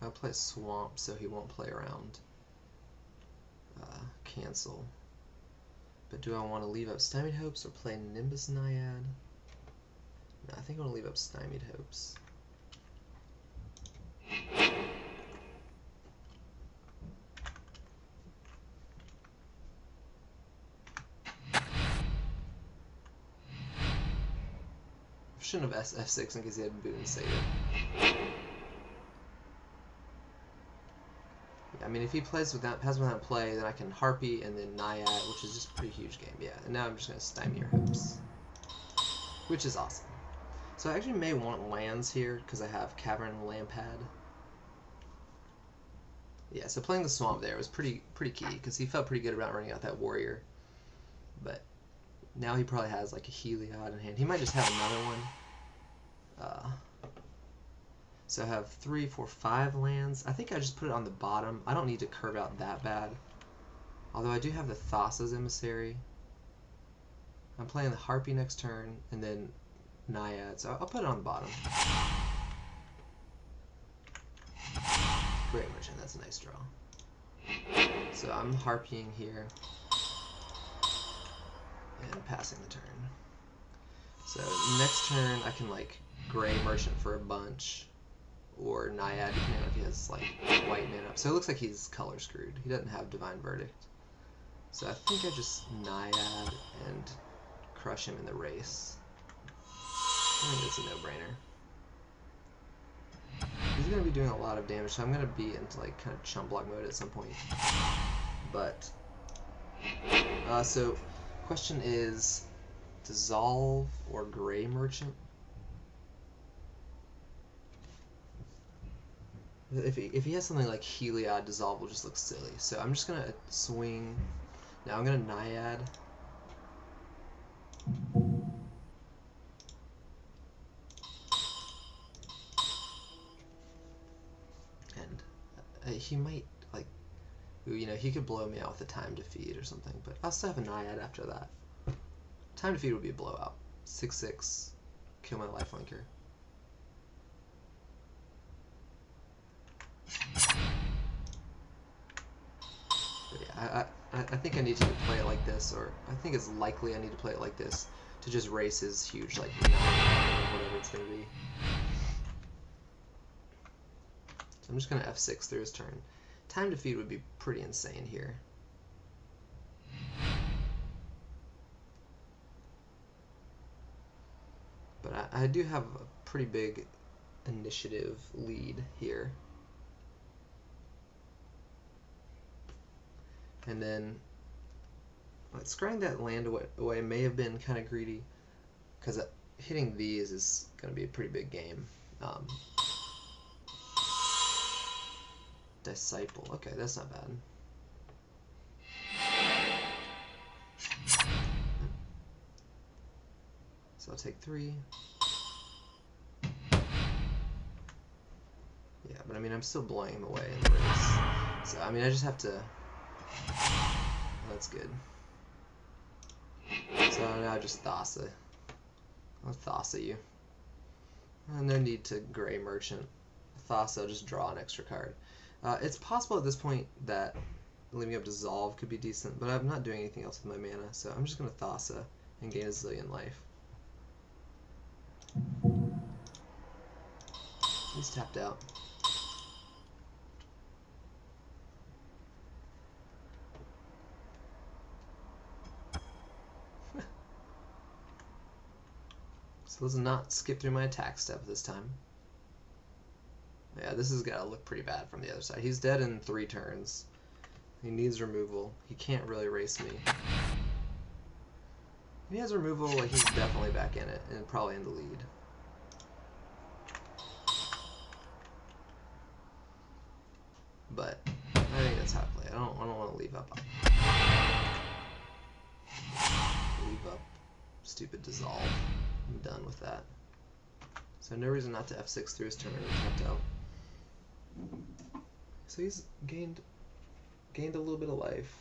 I'll play Swamp so he won't play around. Cancel. But do I want to leave up Stymied Hopes or play Nimbus Naiad? No, I think I want to leave up Stymied Hopes. I shouldn't have F6 in case he had Boon Save it. I mean, if he plays without play, then I can Harpy and then Naiad, which is just a pretty huge game. Yeah, and now I'm just going to stymie your Hopes, which is awesome. So I actually may want lands here because I have Cavern and Lampad. Yeah, so playing the Swamp there was pretty key because he felt pretty good about running out that Warrior. But now he probably has like a Heliod in hand. He might just have another one. So I have 3, 4, 5 lands. I think I just put it on the bottom. I don't need to curve out that bad. Although I do have the Thassa's Emissary. I'm playing the Harpy next turn, and then Naiad, so I'll put it on the bottom. Great Merchant, that's a nice draw. So I'm Harpying here, and passing the turn. So next turn I can like Gray Merchant for a bunch, or Naiad, depending on if he has like white mana up. So it looks like he's color screwed. He doesn't have Divine Verdict. So I think I just Naiad and crush him in the race. I think it's a no-brainer. He's going to be doing a lot of damage, so I'm going to be into like kind of chump block mode at some point. But, so, question is, Dissolve or Gray Merchant? If he has something like Heliod, Dissolve will just look silly. So I'm just going to swing. Now I'm going to Naiad. And he might, like, you know, he could blow me out with a Time Defeat or something, but I'll still have a Naiad after that. Time Defeat would be a blowout. 6/6, kill my lifelinker. But yeah, I think I need to play it like this, or I think it's likely I need to play it like this to just race his huge, like, 9 or whatever it's going to be. So I'm just going to F6 through his turn. Time Defeat would be pretty insane here. But I do have a pretty big initiative lead here. And then scrying that land away may have been kind of greedy, because hitting these is going to be a pretty big game. Disciple. Okay, that's not bad. So I'll take 3. Yeah, but I mean, I'm still blowing him away in the race. So, I mean, I just have to... Oh, that's good. So now I just Thassa. I'll Thassa you. No need to Gray Merchant. Thassa, just draw an extra card. It's possible at this point that leaving up Dissolve could be decent, but I'm not doing anything else with my mana, so I'm just going to Thassa and gain a zillion life. He's tapped out. So let's not skip through my attack step this time. Yeah, this has got to look pretty bad from the other side. He's dead in 3 turns. He needs removal. He can't really race me. If he has removal, like, he's definitely back in it, and probably in the lead. But I think that's how I play. I don't want to leave up. Leave up stupid Dissolve. I'm done with that. So no reason not to F6 through his turn. Tapped out. So he's gained a little bit of life.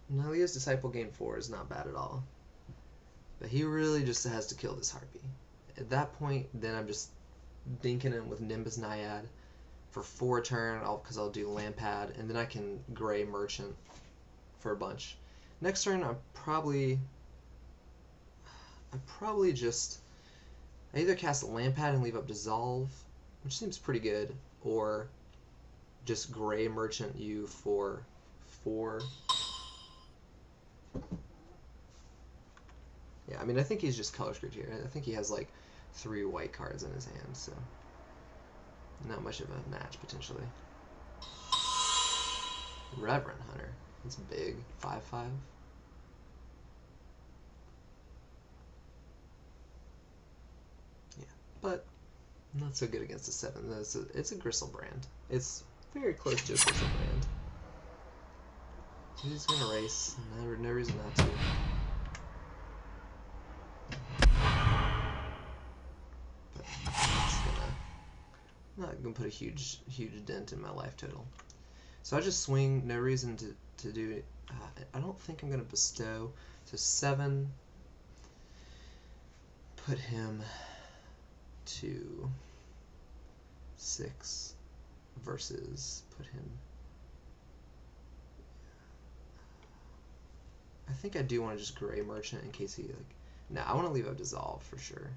Nalia's Disciple gain 4 is not bad at all. But he really just has to kill this Harpy. At that point, then I'm just dinking him with Nimbus Naiad for 4 turn, because I'll do Lampad, and then I can Gray Merchant for a bunch. Next turn, I probably just I either cast Lampad and leave up Dissolve, which seems pretty good, or just Gray Merchant you for 4. Yeah, I mean, I think he's just color screwed here. I think he has like 3 white cards in his hand, so not much of a match potentially. Reverend Hunter, that's big. 5/5. but not so good against a 7. It's a Gristlebrand. It's very close to a Gristlebrand. So he's gonna race. No reason not to. But it's not gonna put a huge dent in my life total. So I just swing. No reason to do it. I don't think I'm gonna bestow. So 7. Put him to 6 versus put him. I think I do want to just Gray Merchant in case he like. Nah, I want to leave up Dissolve for sure.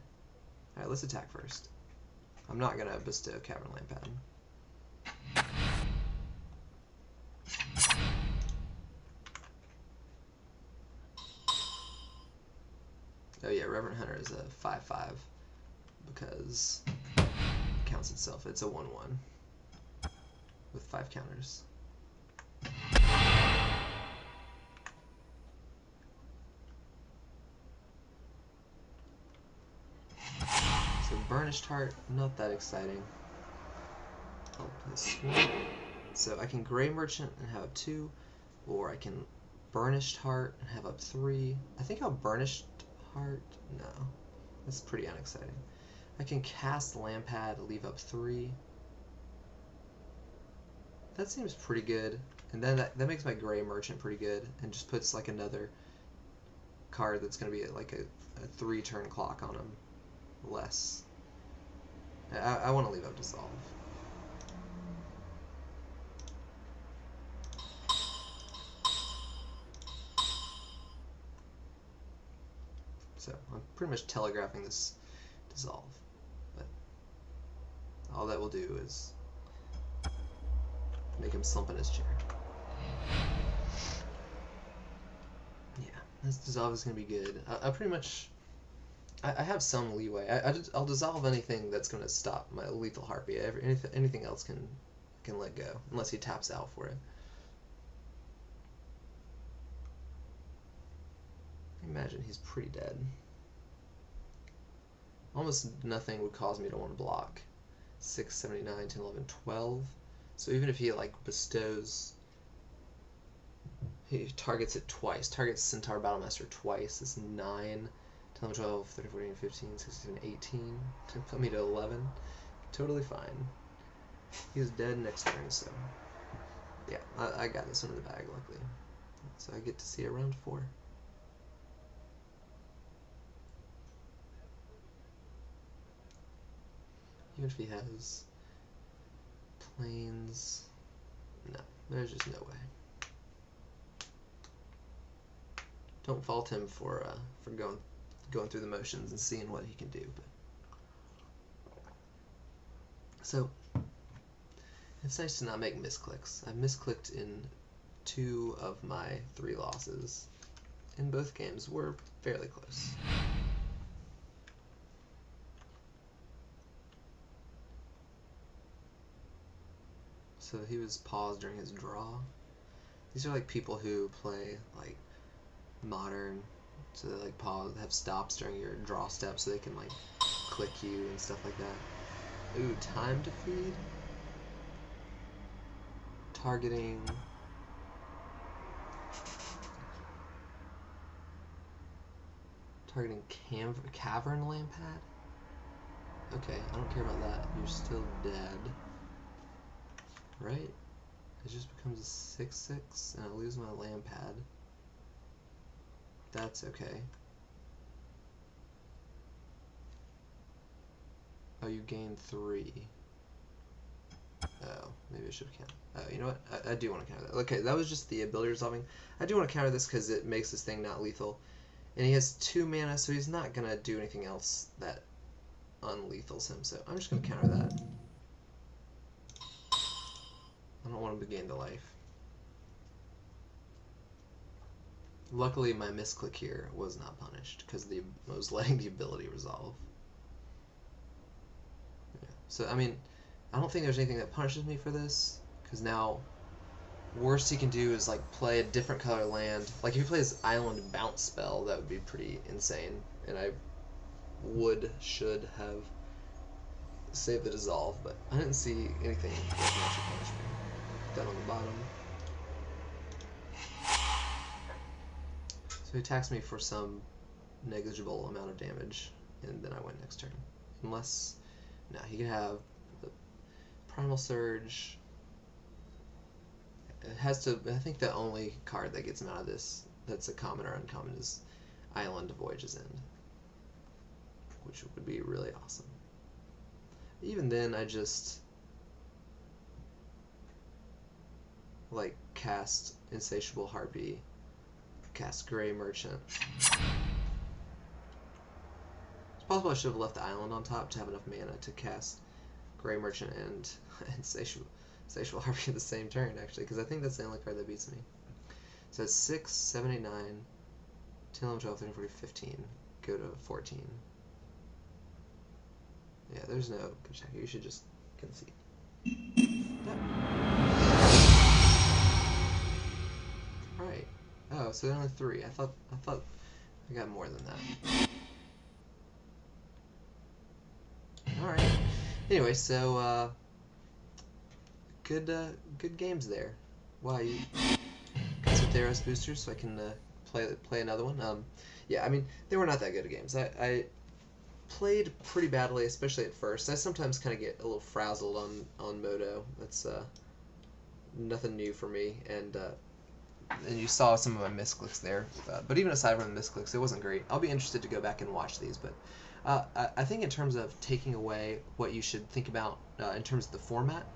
All right, let's attack first. I'm not gonna bestow Cavern Lampad. Oh yeah, Reverend Hunter is a 5/5 because it counts itself. It's a 1/1 with 5 counters. So Burnished Heart, not that exciting. I'll play Swarm. So I can Gray Merchant and have up 2, or I can Burnished Heart and have up 3. I think I'll Burnished Heart. No, that's pretty unexciting. I can cast Lampad, leave up 3. That seems pretty good. And then that makes my Gray Merchant pretty good, and just puts like another card that's going to be like a 3-turn clock on him. Less. I want to leave up Dissolve. So I'm pretty much telegraphing this Dissolve, but all that will do is make him slump in his chair. Yeah, this Dissolve is going to be good. I pretty much, I have some leeway. I'll dissolve anything that's going to stop my Lethal Harpy. Anything else can let go, unless he taps out for it. Imagine he's pretty dead. Almost nothing would cause me to want to block. 6, 7, 8, 9, 10, 11, 12. So even if he like bestows, he targets it twice. Targets Centaur Battlemaster twice. It's 9, 10, 11, 12, 13, 14, 15, 16, 18. To put me to 11. Totally fine. He's dead next turn, so yeah, I got this one in the bag, luckily. So I get to see a round 4. Even if he has planes, no, there's just no way. Don't fault him for going through the motions and seeing what he can do. But so it's nice to not make misclicks. I misclicked in 2 of my 3 losses. In both games were fairly close. So he was paused during his draw. These are like people who play like Modern, so they like pause, have stops during your draw step, so they can like click you and stuff like that. Ooh, Time to Feed. Targeting. Targeting Cavern Lampad. Okay, I don't care about that. You're still dead. Right? It just becomes a 6/6, and I lose my Lampad. That's okay. Oh, you gain 3. Oh, maybe I should have counted. Oh, you know what? I do want to counter that. Okay, that was just the ability resolving. I do want to counter this because it makes this thing not lethal. And he has 2 mana, so he's not going to do anything else that unlethals him. So I'm just going to counter that. I don't want him to gain the life. Luckily, my misclick here was not punished because I was letting the ability resolve. Yeah. So, I mean, I don't think there's anything that punishes me for this, because now, worst he can do is like play a different color land. Like if he plays Island Bounce spell, that would be pretty insane, and I should have save the dissolve, but I didn't see anything that can actually punish me. That on the bottom. So he attacks me for some negligible amount of damage, and then I win next turn. Unless, no, he can have the Primal Surge. It has to, I think the only card that gets him out of this that's a common or uncommon is Island of Voyage's End, which would be really awesome. Even then, I just like cast Insatiable Harpy, cast Gray Merchant. It's possible I should have left the island on top to have enough mana to cast Gray Merchant and Insatiable Harpy at the same turn, actually, because I think that's the only card that beats me. So it's 6, 7, 8, 9, 10, 11, 12, 13, 14, 15. Go to 14. Yeah, there's no good check. You should just concede. Yep. Right. Oh, so only 3. I thought I got more than that. Alright. Anyway, so good games there. Wow, you got some Theros boosters so I can play another one. Yeah, I mean, they were not that good of games. I played pretty badly, especially at first. I sometimes kind of get a little frazzled on Moto. That's nothing new for me, and you saw some of my misclicks there. But even aside from the misclicks, it wasn't great. I'll be interested to go back and watch these, but I think in terms of taking away what you should think about in terms of the format,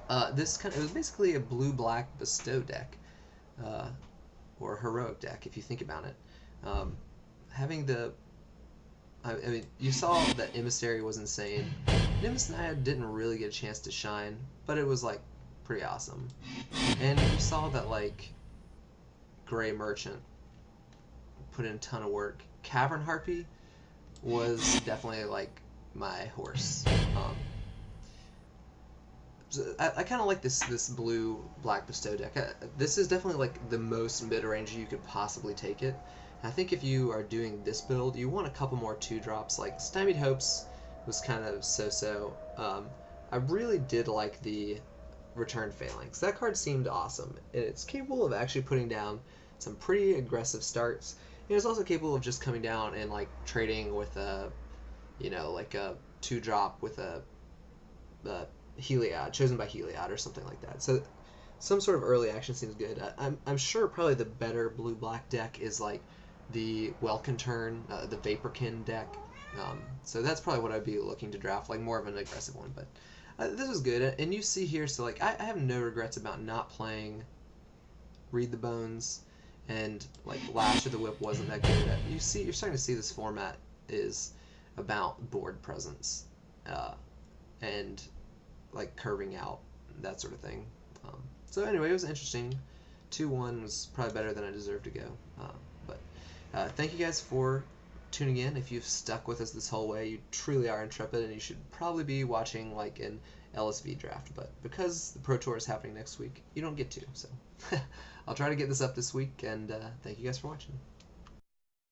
it was basically a blue-black bestow deck, or heroic deck if you think about it. Having the I mean, you saw that Emissary was insane. Nimbus Naya didn't really get a chance to shine, but it was like pretty awesome. And you saw that like Gray Merchant put in a ton of work. Cavern Harpy was definitely like my horse. So I kind of like this blue black bestow deck. This is definitely like the most mid range you could possibly take it. I think if you are doing this build, you want a couple more 2-drops. Like Stymied Hopes was kind of so-so. I really did like the Return Phalanx. That card seemed awesome, and it's capable of actually putting down some pretty aggressive starts. And it's also capable of just coming down and like trading with a, like a 2-drop with a Heliod, chosen by Heliod or something like that. So some sort of early action seems good. I'm sure probably the better blue-black deck is like the Welkin Turn, the Vaporkin deck. So that's probably what I'd be looking to draft, like more of an aggressive one. But this was good, and you see here, so like I have no regrets about not playing Read the Bones, and like Lash of the Whip wasn't that good. You're starting to see this format is about board presence, and like curving out, that sort of thing. So anyway, it was interesting. 2-1 was probably better than I deserved to go. But thank you guys for tuning in. If you've stuck with us this whole way, you truly are intrepid, and you should probably be watching like an LSV draft. But because the Pro Tour is happening next week, you don't get to. So I'll try to get this up this week, and thank you guys for watching.